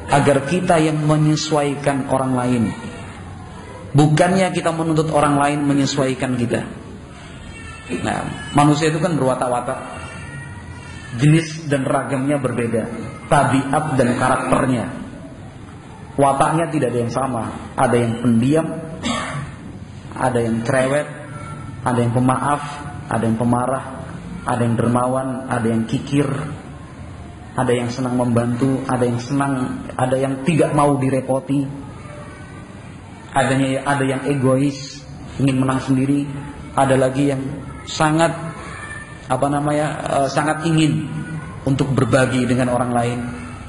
agar kita yang menyesuaikan orang lain, bukannya kita menuntut orang lain menyesuaikan kita. Nah, manusia itu kan berwatak-watak, jenis dan ragamnya berbeda, tabiat dan karakternya, wataknya tidak ada yang sama. Ada yang pendiam, ada yang cerewet, ada yang pemaaf, ada yang pemarah, ada yang dermawan, ada yang kikir, ada yang senang membantu, ada yang tidak mau direpoti, ada yang egois, ingin menang sendiri, ada lagi yang sangat sangat ingin untuk berbagi dengan orang lain.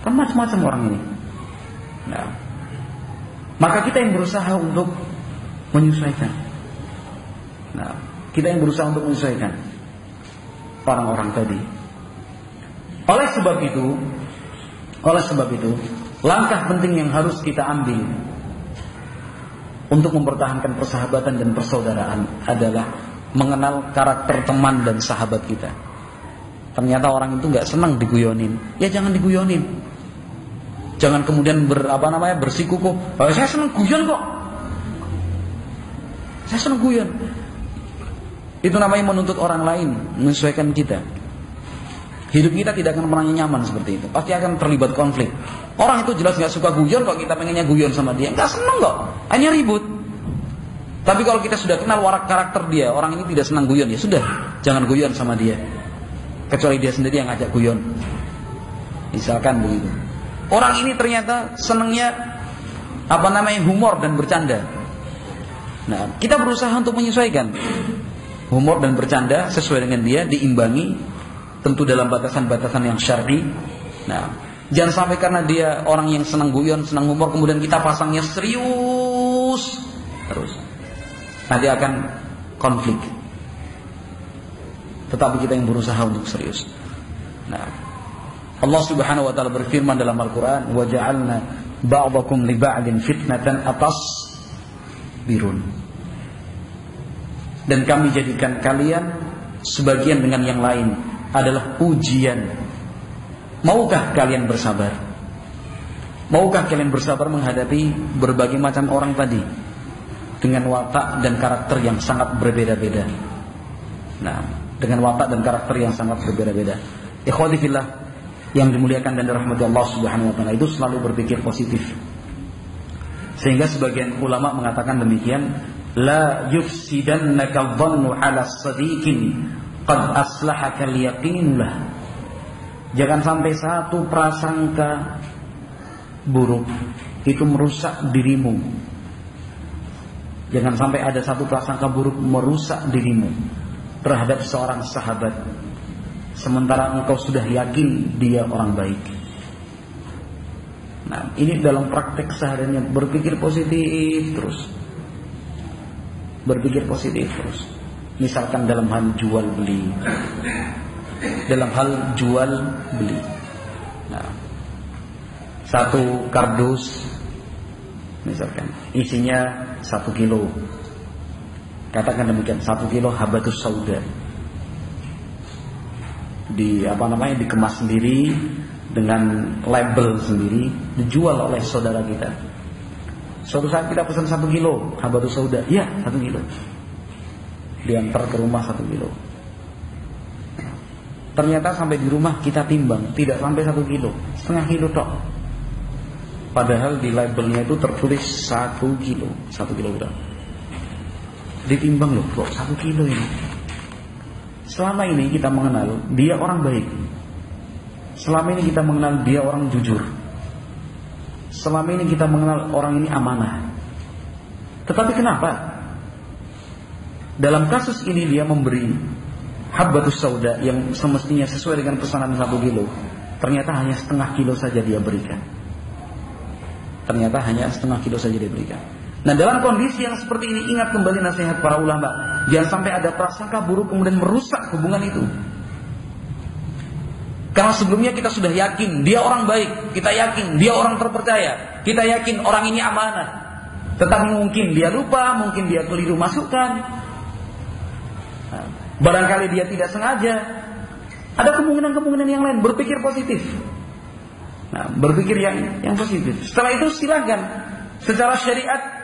Kan macam-macam orang ini. Nah, maka kita yang berusaha untuk menyesuaikan. Nah, kita yang berusaha untuk menyesuaikan orang-orang tadi. Oleh sebab itu, langkah penting yang harus kita ambil untuk mempertahankan persahabatan dan persaudaraan adalah mengenal karakter teman dan sahabat kita. Ternyata orang itu nggak senang diguyonin, ya jangan diguyonin. Jangan kemudian bersikukuh, saya senang guyon kok, saya senang guyon. Itu namanya menuntut orang lain menyesuaikan kita. Hidup kita tidak akan pernah nyaman seperti itu. Pasti akan terlibat konflik. Orang itu jelas gak suka guyon kok, kita pengennya guyon sama dia, gak seneng kok, hanya ribut. Tapi kalau kita sudah kenal warak karakter dia, orang ini tidak senang guyon, ya sudah, jangan guyon sama dia, kecuali dia sendiri yang ngajak guyon. Misalkan begitu. Orang ini ternyata senengnya humor dan bercanda. Nah, kita berusaha untuk menyesuaikan humor dan bercanda sesuai dengan dia, diimbangi tentu dalam batasan-batasan yang syar'i. Nah, jangan sampai karena dia orang yang senang guyon, senang humor, kemudian kita pasangnya serius terus. Nanti akan konflik. Tetapi kita yang berusaha untuk serius. Nah, Allah Subhanahu wa taala berfirman dalam Al-Qur'an, "Wa ja'alna ba'dakum li ba'din fitnatan atasbirun." Dan kami jadikan kalian sebagian dengan yang lain adalah ujian. Maukah kalian bersabar? Maukah kalian bersabar menghadapi berbagai macam orang tadi dengan watak dan karakter yang sangat berbeda-beda? Nah, dengan watak dan karakter yang sangat berbeda-beda. Ikhwati fillah yang dimuliakan dan dirahmati Allah Subhanahu wa taala, itu selalu berpikir positif. Sehingga sebagian ulama mengatakan demikian, la yufsidannaka dhannu 'ala as-sadiqin qad aslahaka al-yaqinullah. Jangan sampai satu prasangka buruk itu merusak dirimu. Jangan sampai ada satu prasangka buruk merusak dirimu terhadap seorang sahabat, sementara engkau sudah yakin dia orang baik. Nah, ini dalam praktek sehariannya berpikir positif terus. Berpikir positif terus. Misalkan dalam hal jual beli. Dalam hal jual beli. Nah, satu kardus misalkan isinya 1 kilo. Katakan demikian, 1 kilo habatus sauda. Dikemas sendiri dengan label sendiri, dijual oleh saudara kita. Suatu saat kita pesan 1 kilo habatus sauda, ya 1 kilo, diantar ke rumah 1 kilo. Ternyata sampai di rumah kita timbang, tidak sampai 1 kilo, setengah kilo tok. Padahal di labelnya itu tertulis 1 kilo, 1 kilogram. Ditimbang loh, kok 1 kilo ini. Selama ini kita mengenal dia orang baik. Selama ini kita mengenal dia orang jujur. Selama ini kita mengenal orang ini amanah. Tetapi kenapa dalam kasus ini dia memberi habbatus sauda yang semestinya sesuai dengan pesanan 1 kilo, ternyata hanya setengah kilo saja dia berikan. Ternyata hanya setengah kilo saja dia berikan. Nah, dalam kondisi yang seperti ini, ingat kembali nasihat para ulama, jangan sampai ada prasangka buruk kemudian merusak hubungan itu. Karena sebelumnya kita sudah yakin dia orang baik, kita yakin dia orang terpercaya, kita yakin orang ini amanah. Tetapi mungkin dia lupa, mungkin dia keliru masukkan, barangkali dia tidak sengaja. Ada kemungkinan-kemungkinan yang lain. Berpikir positif. Nah, berpikir yang positif. Setelah itu silakan, secara syariat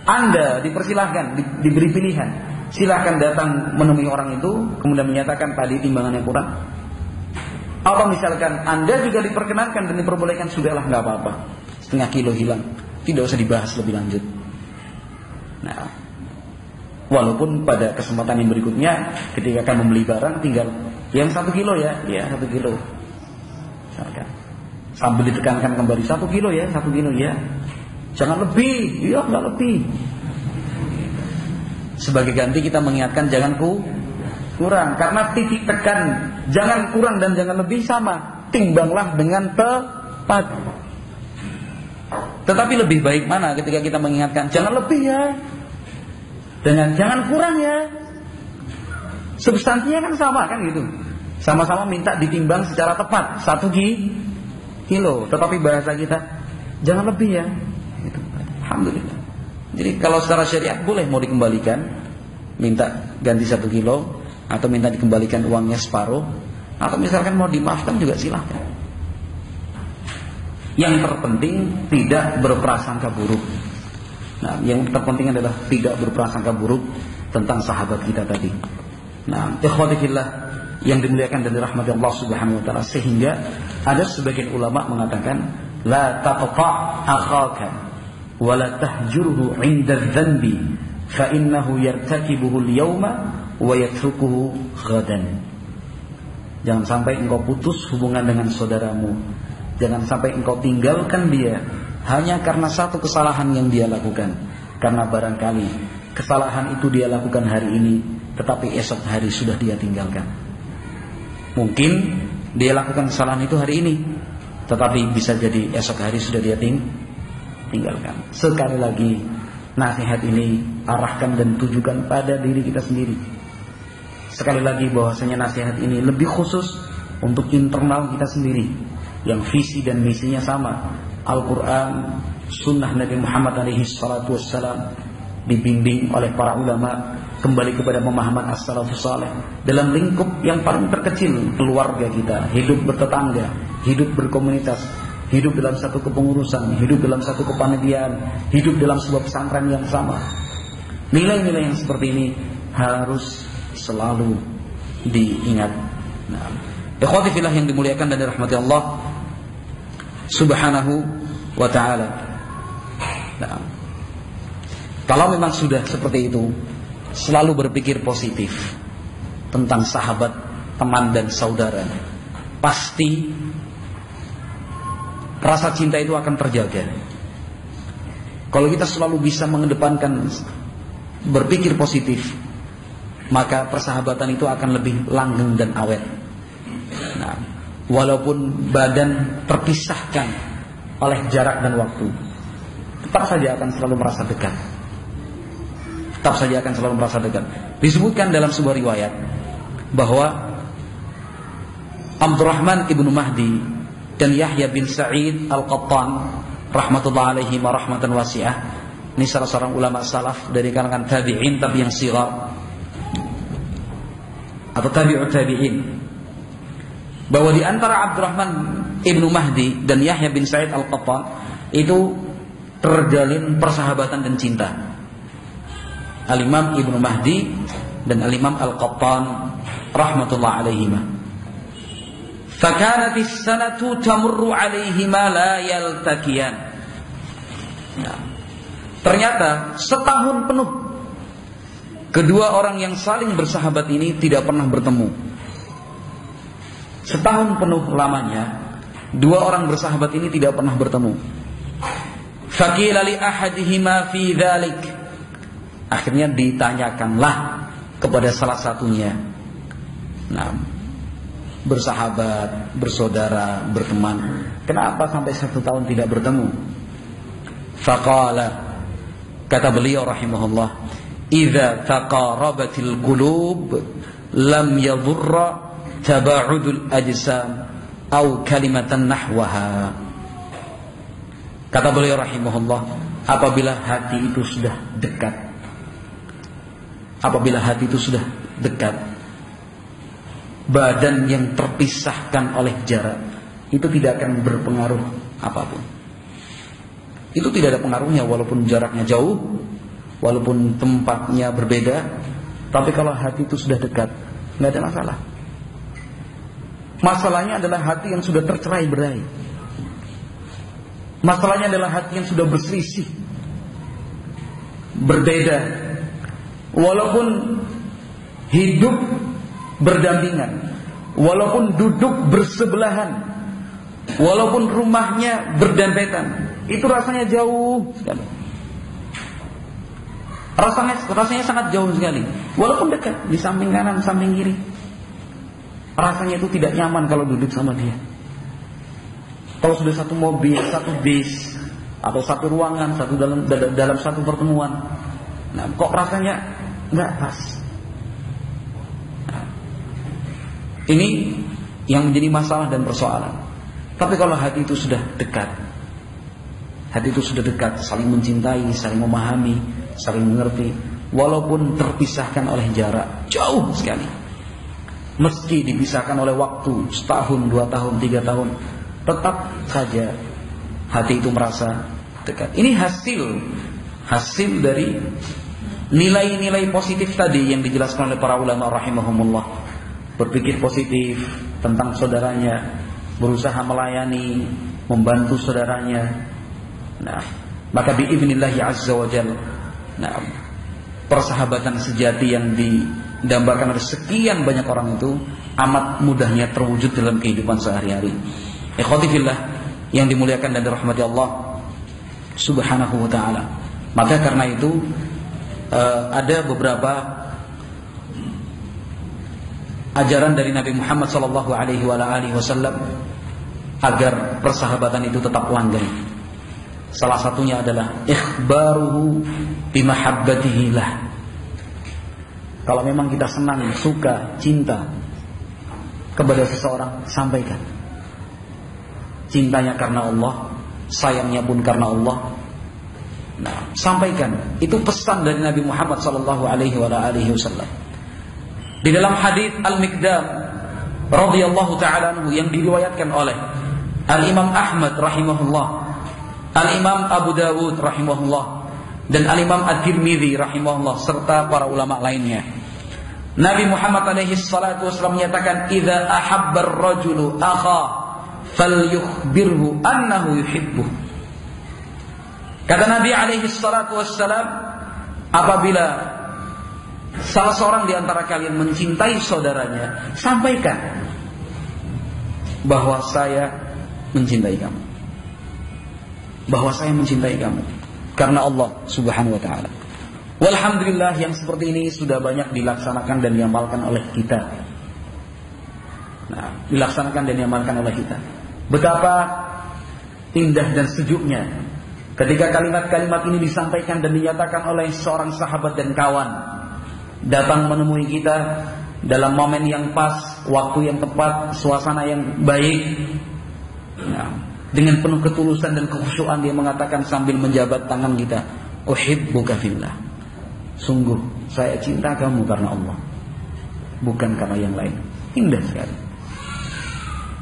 Anda dipersilahkan, diberi pilihan. Silakan datang menemui orang itu, kemudian menyatakan tadi timbangannya kurang. Atau misalkan Anda juga diperkenankan dan diperbolehkan, sudahlah nggak apa-apa, setengah kilo hilang, tidak usah dibahas lebih lanjut. Nah, walaupun pada kesempatan yang berikutnya ketika akan membeli barang, tinggal yang 1 kilo ya 1 kilo. Misalkan sambil ditekankan kembali 1 kilo ya, 1 kilo ya, jangan lebih, ya nggak lebih. Sebagai ganti kita mengingatkan jangan kurang, karena titik tekan jangan kurang dan jangan lebih sama, timbanglah dengan tepat. Tetapi lebih baik mana ketika kita mengingatkan jangan lebih ya, dengan jangan kurang ya. Substansinya kan sama kan gitu, sama-sama minta ditimbang secara tepat 1 kilo, tetapi bahasa kita jangan lebih ya gitu. Alhamdulillah. Jadi kalau secara syariat boleh, mau dikembalikan minta ganti 1 kilo, atau minta dikembalikan uangnya separuh, atau misalkan mau dimaafkan juga silahkan. Yang terpenting tidak berprasangka buruk. Nah, yang terpenting adalah tidak berprasangka buruk tentang sahabat kita tadi. Nah, ikhwati fillah yang dimuliakan dan dirahmati Allah Subhanahu wa taala, sehingga ada sebagian ulama mengatakan la taqta' akhaka wa la tahjurhu 'inda adh-dhanbi fa innahu yartakibuhu al-yawma wa yatrukuhu ghadan. Jangan sampai engkau putus hubungan dengan saudaramu. Jangan sampai engkau tinggalkan dia hanya karena satu kesalahan yang dia lakukan. Karena barangkali kesalahan itu dia lakukan hari ini, tetapi esok hari sudah dia tinggalkan. Mungkin dia lakukan kesalahan itu hari ini, tetapi bisa jadi esok hari sudah dia tinggalkan. Sekali lagi, nasihat ini arahkan dan tujukan pada diri kita sendiri. Sekali lagi bahwasanya nasihat ini lebih khusus untuk internal kita sendiri, yang visi dan misinya sama, Al-Quran, Sunnah Nabi Muhammad SAW, dibimbing oleh para ulama, kembali kepada pemahaman as-salafus saleh dalam lingkup yang paling terkecil, keluarga kita, hidup bertetangga, hidup berkomunitas, hidup dalam satu kepengurusan, hidup dalam satu kepanitiaan, hidup dalam sebuah pesantren yang sama. Nilai-nilai yang seperti ini harus selalu diingat. Nah, ikhwati fillah yang dimuliakan dan dirahmati Allah Subhanahu wa ta'ala. Nah, kalau memang sudah seperti itu, selalu berpikir positif tentang sahabat, teman dan saudara. Pasti rasa cinta itu akan terjaga. Kalau kita selalu bisa mengedepankan berpikir positif, maka persahabatan itu akan lebih langgeng dan awet. Nah, walaupun badan terpisahkan oleh jarak dan waktu, tetap saja akan selalu merasa dekat. Tetap saja akan selalu merasa dekat. Disebutkan dalam sebuah riwayat bahwa Abdurrahman ibnu Mahdi dan Yahya bin Sa'id Al-Qattan rahmatullah alaihi wa rahmatan wasi'ah, ini salah seorang ulama salaf dari kalangan tabi'in, tapi yang sighar atau tabi'ut tabi'in, bahwa di antara Abdurrahman ibnu Mahdi dan Yahya bin Sa'id Al-Qattan itu terjalin persahabatan dan cinta. Al-Imam Ibnu Mahdi dan Al-Imam Al-Qattan rahmatullah alaihima. Fakanatis sanatu tamurru alaihima la yaltaqiyan. Nah, ternyata setahun penuh kedua orang yang saling bersahabat ini tidak pernah bertemu. Setahun penuh lamanya dua orang bersahabat ini tidak pernah bertemu. Faqila li ahadihima fi dzalik. Akhirnya ditanyakanlah kepada salah satunya. Nah, bersahabat, bersaudara, berteman, kenapa sampai 1 tahun tidak bertemu? Faqala, kata beliau rahimahullah, idza taqarabatil qulub lam yadurra taba'udul ajsam au kalimatan nahwaha. Kata beliau rahimahullah, apabila hati itu sudah dekat, apabila hati itu sudah dekat, badan yang terpisahkan oleh jarak itu tidak akan berpengaruh apapun. Itu tidak ada pengaruhnya walaupun jaraknya jauh, walaupun tempatnya berbeda. Tapi kalau hati itu sudah dekat, nggak ada masalah. Masalahnya adalah hati yang sudah tercerai-berai. Masalahnya adalah hati yang sudah berselisih, berbeda. Walaupun hidup berdampingan, walaupun duduk bersebelahan, walaupun rumahnya berdempetan, itu rasanya jauh sekali. Rasanya sangat jauh sekali. Walaupun dekat di samping kanan, samping kiri, rasanya itu tidak nyaman kalau duduk sama dia. Kalau sudah satu mobil, satu bis, atau satu ruangan, dalam satu pertemuan, nah, kok rasanya nggak pas. Nah, ini yang menjadi masalah dan persoalan. Tapi kalau hati itu sudah dekat, hati itu sudah dekat, saling mencintai, saling memahami, saling mengerti, walaupun terpisahkan oleh jarak jauh sekali, meski dipisahkan oleh waktu 1 tahun, 2 tahun, 3 tahun, tetap saja hati itu merasa dekat. Ini hasil dari nilai-nilai positif tadi yang dijelaskan oleh para ulama rahimahumullah. Berpikir positif tentang saudaranya, berusaha melayani, membantu saudaranya. Nah, maka biidznillah azza wa jalla, nah, persahabatan sejati yang didambakan oleh sekian banyak orang itu amat mudahnya terwujud dalam kehidupan sehari-hari. Ikhwati fillah yang dimuliakan dan dirahmati Allah Subhanahu wa ta'ala. Maka karena itu ada beberapa ajaran dari Nabi Muhammad sallallahu alaihi wasallam agar persahabatan itu tetap langgeng. Salah satunya adalah ikhbaruhu bimahabbatihi lah. Kalau memang kita senang, suka, cinta kepada seseorang, sampaikan. Cintanya karena Allah, sayangnya pun karena Allah. Nah, sampaikan. Itu pesan dari Nabi Muhammad sallallahu alaihi wasallam. Di dalam hadis Al-Miqdam radhiyallahu taala anhu yang diriwayatkan oleh Al-Imam Ahmad rahimahullah, Al-Imam Abu Dawud rahimahullah, dan Al-Imam At-Tirmidzi rahimahullah serta para ulama lainnya. Nabi Muhammad alaihi salatu wasallam menyatakan, "Idza ahabba ar-rajulu akha falyukhbirhu annahu yuhibbuh." Kata Nabi alaihi salatu wassalam, apabila salah seorang di antara kalian mencintai saudaranya, sampaikan bahwa saya mencintai kamu, bahwa saya mencintai kamu karena Allah Subhanahu wa ta'ala. Walhamdulillah, yang seperti ini sudah banyak dilaksanakan dan diamalkan oleh kita. Nah, dilaksanakan dan diamalkan oleh kita. Betapa indah dan sejuknya ketika kalimat-kalimat ini disampaikan dan dinyatakan oleh seorang sahabat dan kawan, datang menemui kita dalam momen yang pas, waktu yang tepat, suasana yang baik. Nah, dengan penuh ketulusan dan kekhusyuan dia mengatakan sambil menjabat tangan kita, "Uhibbuka fillah." Sungguh saya cinta kamu karena Allah, bukan karena yang lain. Indah sekali.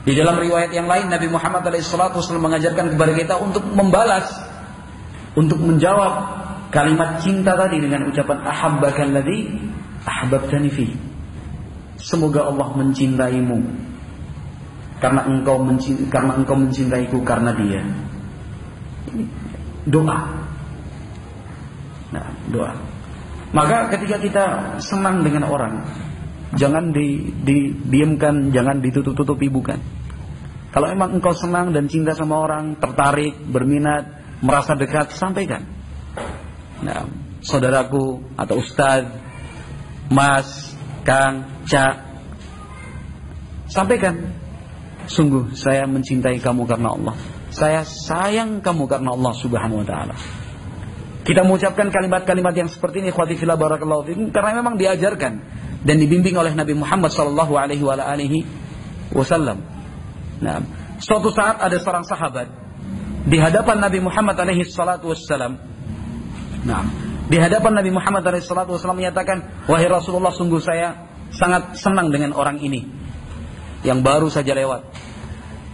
Di dalam riwayat yang lain, Nabi Muhammad SAW mengajarkan kepada kita untuk membalas, untuk menjawab kalimat cinta tadi dengan ucapan ahabbakalladzi ahbabtani fi. Semoga Allah mencintaimu karena engkau mencintaiku karena Dia. Doa. Nah, doa. Maka ketika kita senang dengan orang, jangan didiamkan, jangan ditutup-tutupi, bukan. Kalau memang engkau senang dan cinta sama orang, tertarik, berminat, merasa dekat, sampaikan. Nah, saudaraku atau ustaz, mas, kang, cak, sampaikan. Sungguh saya mencintai kamu karena Allah, saya sayang kamu karena Allah Subhanahu wa ta'ala. Kita mengucapkan kalimat-kalimat yang seperti ini, ikhwati fillah barakallahu fikum, karena memang diajarkan dan dibimbing oleh Nabi Muhammad sallallahu alaihi wasallam. Nah, suatu saat ada seorang sahabat di hadapan Nabi Muhammad alaihi salatu wassalam. Nah, di hadapan Nabi Muhammad alaihi salatu wassalam menyatakan, "Wahai Rasulullah, sungguh saya sangat senang dengan orang ini yang baru saja lewat."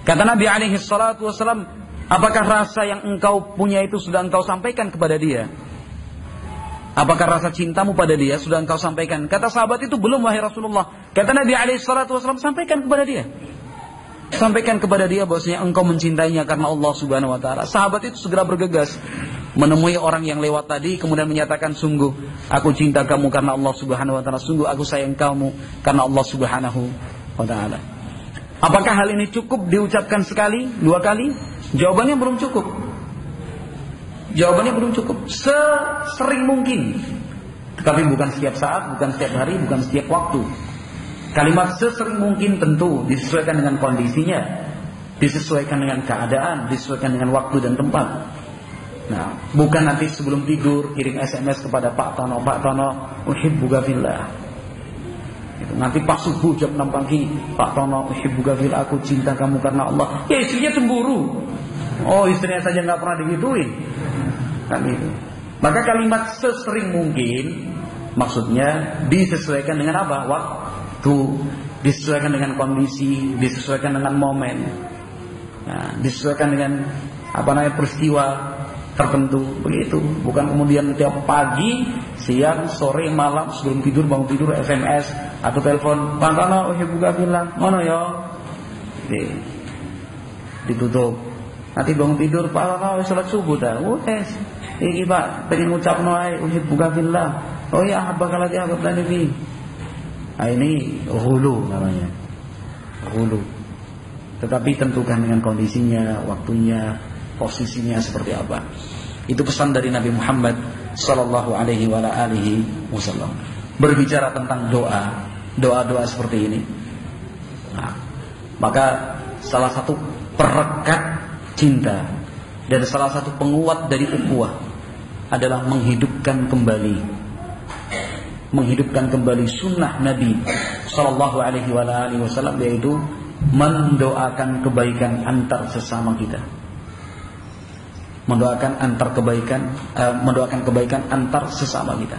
Kata Nabi alaihi salatu wassalam, "Apakah rasa yang engkau punya itu sudah engkau sampaikan kepada dia? Apakah rasa cintamu pada dia sudah engkau sampaikan?" Kata sahabat itu, "Belum wahai Rasulullah." Kata Nabi alaihi salatu wasallam, "Sampaikan kepada dia. Sampaikan kepada dia bahwasanya engkau mencintainya karena Allah Subhanahu wa ta'ala." Sahabat itu segera bergegas menemui orang yang lewat tadi, kemudian menyatakan, "Sungguh aku cinta kamu karena Allah Subhanahu wa ta'ala. Sungguh aku sayang kamu karena Allah Subhanahu wa ta'ala." Apakah hal ini cukup diucapkan sekali, dua kali? Jawabannya belum cukup. Jawabannya belum cukup. Sesering mungkin, tetapi bukan setiap saat, bukan setiap hari, bukan setiap waktu. Kalimat sesering mungkin tentu disesuaikan dengan kondisinya, disesuaikan dengan keadaan, disesuaikan dengan waktu dan tempat. Nah, bukan nanti sebelum tidur kirim SMS kepada Pak Tono, "Pak Tono, uhibbuka fillah." Nanti pas subuh jam 6 pagi, "Pak Tono, uhibbuka fillah, aku cinta kamu karena Allah." Ya, istrinya cemburu. Oh, istrinya saja nggak pernah digituin, kan itu. Maka kalimat sesering mungkin maksudnya disesuaikan dengan apa? Waktu, disesuaikan dengan kondisi, disesuaikan dengan momen, nah, disesuaikan dengan peristiwa tertentu, begitu. Bukan kemudian tiap pagi, siang, sore, malam sebelum tidur, bangun tidur SMS atau telepon, "Pak Tono, uhibbuka fillah." Ngono ya. Ditutup. Nanti bangun tidur, "Pak Tono, salat subuh dah." Wes. Iki Pak, pengen ngucapno ae uhibbuka fillah. "Oh ya, habbakalladzi ahbabtani fi." Nah, ini ghulu namanya. Ghulu. Tetapi tentukan dengan kondisinya, waktunya, posisinya seperti apa. Itu pesan dari Nabi Muhammad sallallahu alaihi wasallam. Berbicara tentang doa seperti ini. Nah, maka salah satu perekat cinta dan salah satu penguat dari ukhuwah adalah menghidupkan kembali sunnah Nabi sallallahu alaihi wasallam, yaitu mendoakan kebaikan antar sesama kita. Mendoakan kebaikan antar sesama kita.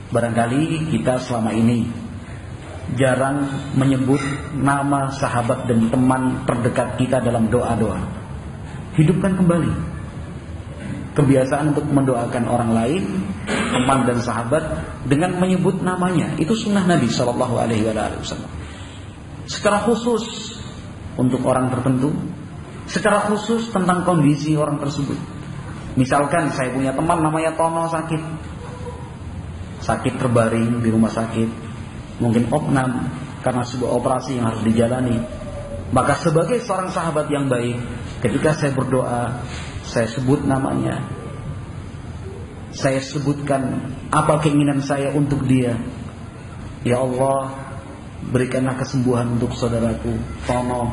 Barangkali kita selama ini jarang menyebut nama sahabat dan teman terdekat kita dalam doa-doa. Hidupkan kembali kebiasaan untuk mendoakan orang lain, teman dan sahabat, dengan menyebut namanya. Itu sunnah Nabi sallallahu alaihi wasallam. Secara khusus untuk orang tertentu, secara khusus tentang kondisi orang tersebut. Misalkan saya punya teman namanya Tono, sakit terbaring di rumah sakit, mungkin opnam karena sebuah operasi yang harus dijalani. Maka sebagai seorang sahabat yang baik, ketika saya berdoa, saya sebut namanya, saya sebutkan apa keinginan saya untuk dia. Ya Allah, berikanlah kesembuhan untuk saudaraku Tono.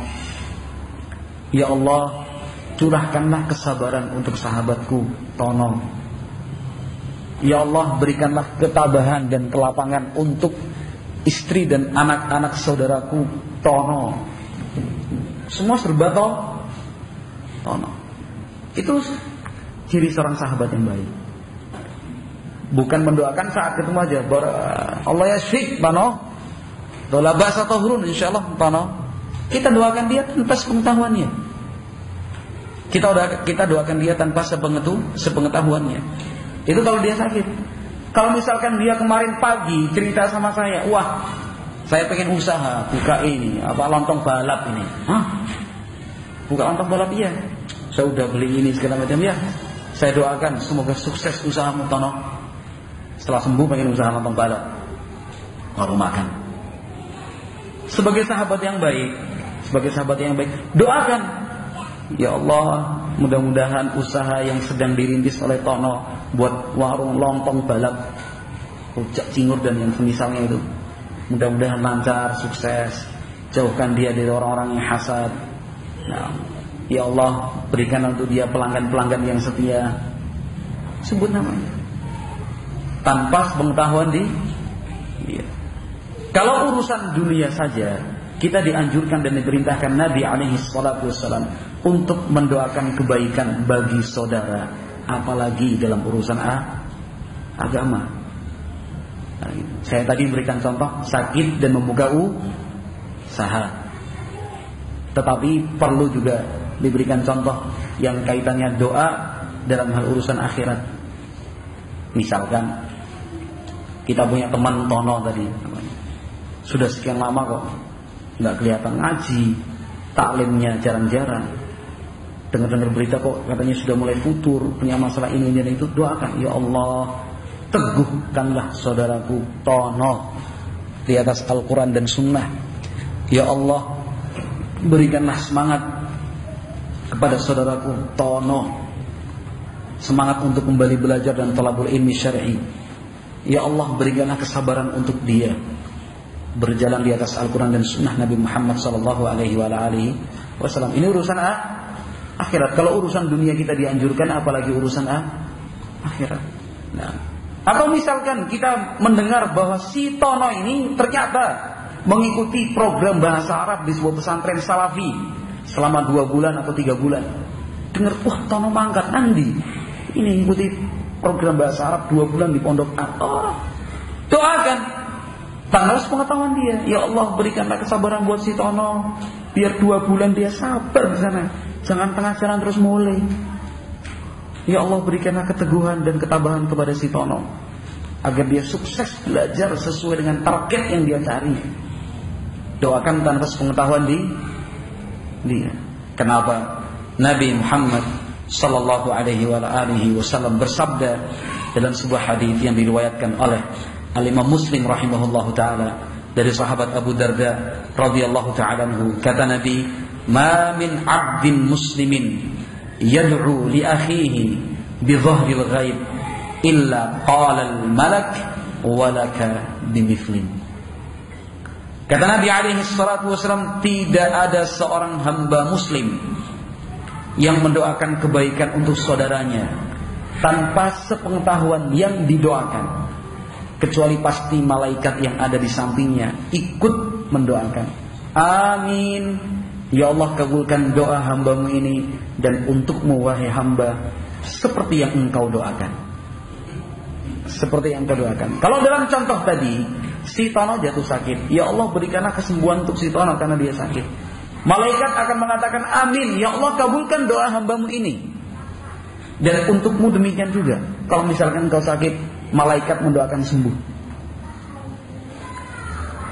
Ya Allah, curahkanlah kesabaran untuk sahabatku Tono. Ya Allah, berikanlah ketabahan dan kelapangan untuk istri dan anak-anak saudaraku Tono. Semua serba Tono. Itu ciri seorang sahabat yang baik. Bukan mendoakan saat ketemu aja, Allah yashfik Tono, dola bahasa tohrun insyaallah Tono. Kita doakan dia tanpa sepengetahuannya. Kita doakan dia tanpa sepengetahuannya. Itu kalau dia sakit. Kalau misalkan dia kemarin pagi cerita sama saya, wah, saya pengen usaha buka ini, lontong balap ini. Hah? Buka lontong balap, iya. Saya udah beli ini segala macam, ya. Saya doakan semoga sukses usahamu Tono. Setelah sembuh pengen usaha lontong balap, baru makan. Sebagai sahabat yang baik, doakan, ya Allah, mudah-mudahan usaha yang sedang dirintis oleh Tono buat warung lontong balap, rujak cingur dan yang semisalnya itu, mudah-mudahan lancar, sukses. Jauhkan dia dari orang-orang yang hasad. Nah, ya Allah, berikan untuk dia pelanggan-pelanggan yang setia. Sebut namanya tanpa sepengetahuan dia. Kalau urusan dunia saja, kita dianjurkan dan diperintahkan Nabi alaihi salatu wassalam untuk mendoakan kebaikan bagi saudara, apalagi dalam urusan agama. Nah, saya tadi berikan contoh sakit dan membuka usaha. Tetapi perlu juga diberikan contoh yang kaitannya doa dalam hal urusan akhirat. Misalkan kita punya teman Tono tadi, sudah sekian lama kok nggak kelihatan ngaji, taklimnya jarang-jarang. Dengar-dengar berita kok katanya sudah mulai futur, punya masalah ini dan itu. Doakan, ya Allah, teguhkanlah saudaraku Tono di atas Al-Quran dan Sunnah. Ya Allah, berikanlah semangat kepada saudaraku Tono, semangat untuk kembali belajar dan thalabul ilmi syar'i. Ya Allah, berikanlah kesabaran untuk dia berjalan di atas Al-Quran dan Sunnah Nabi Muhammad sallallahu alaihi wasallam. Ini urusan akhirat. Kalau urusan dunia kita dianjurkan, apalagi urusan akhirat. Nah, atau misalkan kita mendengar bahwa si Tono ini ternyata mengikuti program bahasa Arab di sebuah pesantren salafi selama 2 bulan atau 3 bulan. Dengar, wah, Tono mangkat Andi, ini ikuti program bahasa Arab 2 bulan di pondok Arab. Doakan tanpa sepengetahuan dia. Ya Allah, berikanlah kesabaran buat si Tono, biar 2 bulan dia sabar di sana. Jangan tengah jalan terus mulai. Ya Allah, berikanlah keteguhan dan ketabahan kepada si Tono, agar dia sukses belajar sesuai dengan target yang dia cari. Doakan tanpa sepengetahuan dia. Kenapa? Nabi Muhammad sallallahu alaihi wasallam bersabda dalam sebuah hadis yang diriwayatkan oleh Al-Imam Muslim rahimahullahu taala dari sahabat Abu Darda radhiyallahu taala anhu, kata Nabi, "Ma min 'abdin muslimin yad'u li akhihi bi dhahril ghaib illa qala al malak walaka bimithlim. Kata Nabi alaihi salatu wasallam, tidak ada seorang hamba muslim yang mendoakan kebaikan untuk saudaranya tanpa sepengetahuan yang didoakan, kecuali pasti malaikat yang ada di sampingnya ikut mendoakan. Amin, ya Allah kabulkan doa hambamu ini, dan untukmu wahai hamba seperti yang engkau doakan. Seperti yang engkau doakan. Kalau dalam contoh tadi, si Tono jatuh sakit, ya Allah berikanlah kesembuhan untuk si Tono karena dia sakit. Malaikat akan mengatakan amin, ya Allah kabulkan doa hambamu ini. Dan untukmu demikian juga. Kalau misalkan engkau sakit, malaikat mendoakan sembuh.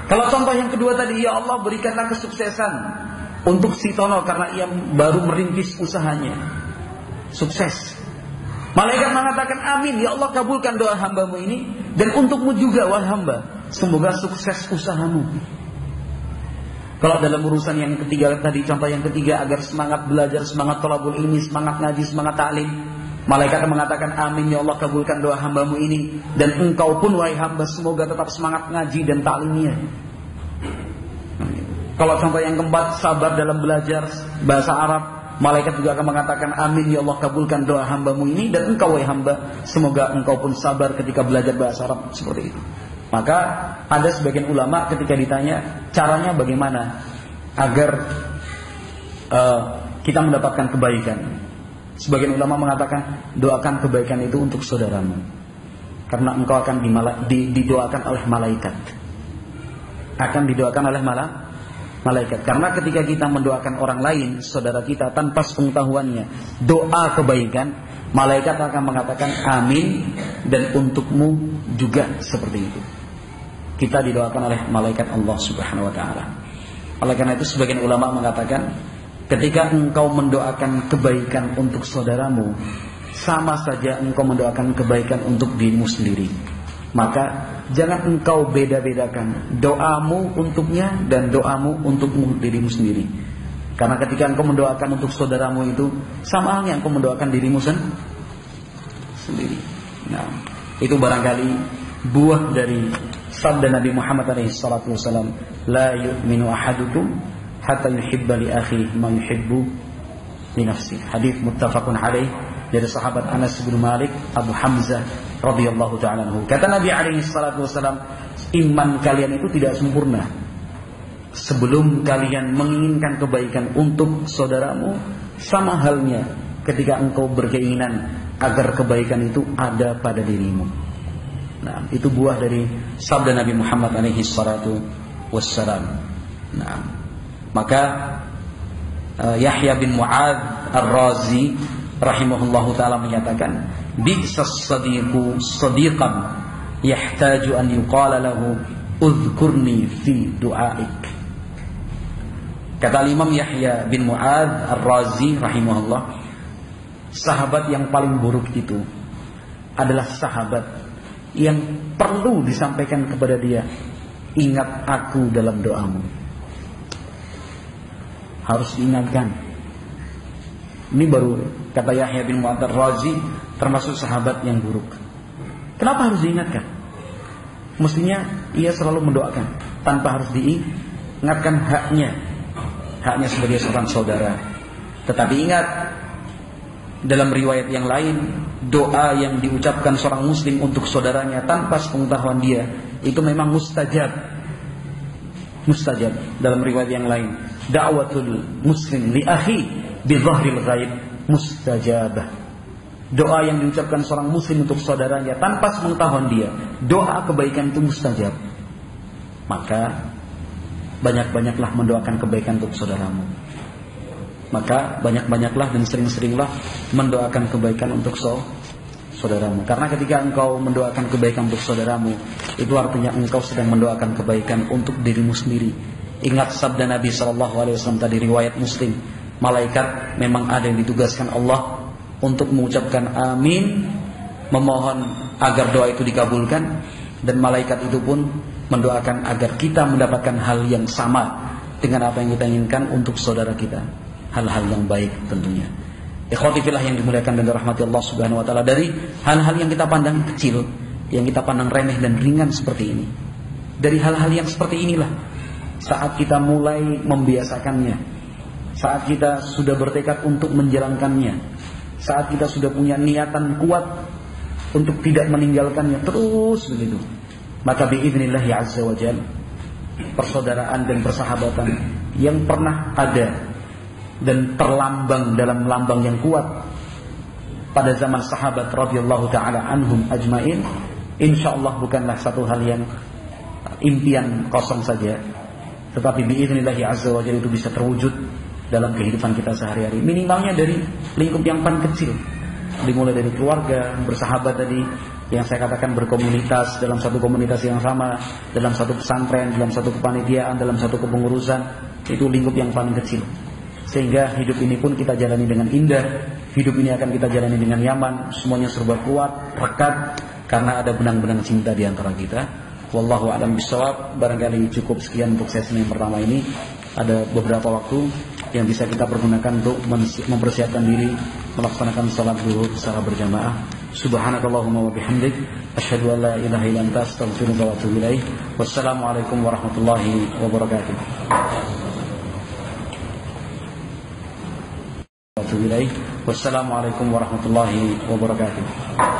Kalau contoh yang kedua tadi, ya Allah berikanlah kesuksesan untuk si Tono karena ia baru merintis usahanya. Sukses. Malaikat mengatakan amin, ya Allah kabulkan doa hambamu ini, dan untukmu juga wahai hamba, semoga sukses usahamu. Kalau dalam urusan yang ketiga tadi, contoh yang ketiga, agar semangat belajar, semangat thalabul ilmi, semangat ngaji, semangat ta'lim, malaikat mengatakan amin, ya Allah kabulkan doa hambamu ini, dan engkau pun wahai hamba semoga tetap semangat ngaji dan ta'limnya. Kalau contoh yang keempat, sabar dalam belajar bahasa Arab, malaikat juga akan mengatakan amin, ya Allah kabulkan doa hambamu ini, dan engkau wahai hamba semoga engkau pun sabar ketika belajar bahasa Arab. Seperti itu. Maka ada sebagian ulama ketika ditanya caranya bagaimana agar kita mendapatkan kebaikan, sebagian ulama mengatakan doakan kebaikan itu untuk saudaramu, karena engkau akan didoakan oleh malaikat. Akan didoakan oleh malaikat. Karena ketika kita mendoakan orang lain, saudara kita, tanpa sepengetahuannya doa kebaikan, malaikat akan mengatakan amin, dan untukmu juga seperti itu. Kita didoakan oleh malaikat Allah Subhanahu wa taala. Oleh karena itu sebagian ulama mengatakan, ketika engkau mendoakan kebaikan untuk saudaramu, sama saja engkau mendoakan kebaikan untuk dirimu sendiri. Maka jangan engkau beda-bedakan doamu untuknya dan doamu untukmu dirimu sendiri. Karena ketika engkau mendoakan untuk saudaramu itu, sama halnya engkau mendoakan dirimu sendiri. Nah, itu barangkali buah dari sabda Nabi Muhammad SAW, la yu'minu ahadukum hatta yuhibba li akhihi ma yuhibbu li nafsihi. Hadis muttafaqun alaih dari sahabat Anas bin Malik Abu Hamzah radhiyallahu ta'ala anhu. Kata Nabi SAW, iman kalian itu tidak sempurna sebelum kalian menginginkan kebaikan untuk saudaramu, sama halnya ketika engkau berkeinginan agar kebaikan itu ada pada dirimu. Nah, itu buah dari sabda Nabi Muhammad SAW. Nah, maka Yahya bin Mu'adz Ar-Razi rahimahullahu ta'ala menyatakan, bi'sas sadiqu sadiqan yahtaju an yuqala lahu udhkurni fi du'aik. Kata Imam Yahya bin Mu'adz Ar-Razi rahimahullah, sahabat yang paling buruk itu adalah sahabat yang perlu disampaikan kepada dia, ingat aku dalam doamu. Harus diingatkan. Ini baru kata Yahya bin Mu'adz Ar-Razi termasuk sahabat yang buruk. Kenapa harus diingatkan? Mestinya ia selalu mendoakan tanpa harus diingatkan haknya sebagai seorang saudara. Tetapi ingat, dalam riwayat yang lain, doa yang diucapkan seorang muslim untuk saudaranya tanpa sepengetahuan dia itu memang mustajab. Dalam riwayat yang lain, da'watul muslim li akhi bi dhahril ghaib mustajabah. Doa yang diucapkan seorang muslim untuk saudaranya tanpa sepengetahuan dia, doa kebaikan itu mustajab. Maka banyak-banyaklah mendoakan kebaikan untuk saudaramu. Maka banyak-banyaklah dan sering-seringlah mendoakan kebaikan untuk saudaramu. Karena ketika engkau mendoakan kebaikan untuk saudaramu, itu artinya engkau sedang mendoakan kebaikan untuk dirimu sendiri. Ingat sabda Nabi SAW tadi, riwayat Muslim, malaikat memang ada yang ditugaskan Allah untuk mengucapkan amin, memohon agar doa itu dikabulkan, dan malaikat itu pun mendoakan agar kita mendapatkan hal yang sama dengan apa yang kita inginkan untuk saudara kita, hal-hal yang baik tentunya. Ikhwati fillah yang dimuliakan dan dirahmati Allah Subhanahu wa taala, dari hal-hal yang kita pandang kecil, yang kita pandang remeh dan ringan seperti ini, dari hal-hal yang seperti inilah saat kita mulai membiasakannya, saat kita sudah bertekad untuk menjalankannya, saat kita sudah punya niatan kuat untuk tidak meninggalkannya terus begitu, maka biidznillah azza wa jalla persaudaraan dan persahabatan yang pernah ada dan terlambang dalam lambang yang kuat pada zaman sahabat radhiyallahu taala anhum ajmain, insyaallah bukanlah satu hal yang impian kosong saja, tetapi biidznillah azza wa jalla itu bisa terwujud dalam kehidupan kita sehari-hari. Minimalnya dari lingkup yang paling kecil, dimulai dari keluarga, bersahabat tadi, yang saya katakan berkomunitas dalam satu komunitas yang sama, dalam satu pesantren, dalam satu kepanitiaan, dalam satu kepengurusan, itu lingkup yang paling kecil. Sehingga hidup ini pun kita jalani dengan indah, hidup ini akan kita jalani dengan nyaman, semuanya serba kuat, rekat, karena ada benang-benang cinta di antara kita. Wallahu a'lam bishawab. Barangkali cukup sekian untuk sesi yang pertama ini. Ada beberapa waktu yang bisa kita pergunakan untuk mempersiapkan diri melaksanakan salat zuhur secara berjamaah. Subhanakallahumma wa bihamdik, asyhadu an la ilaha illa anta, astaghfiruka wa atubu ilaik. Wassalamualaikum warahmatullahi wabarakatuh. Wassalamualaikum warahmatullahi wabarakatuh.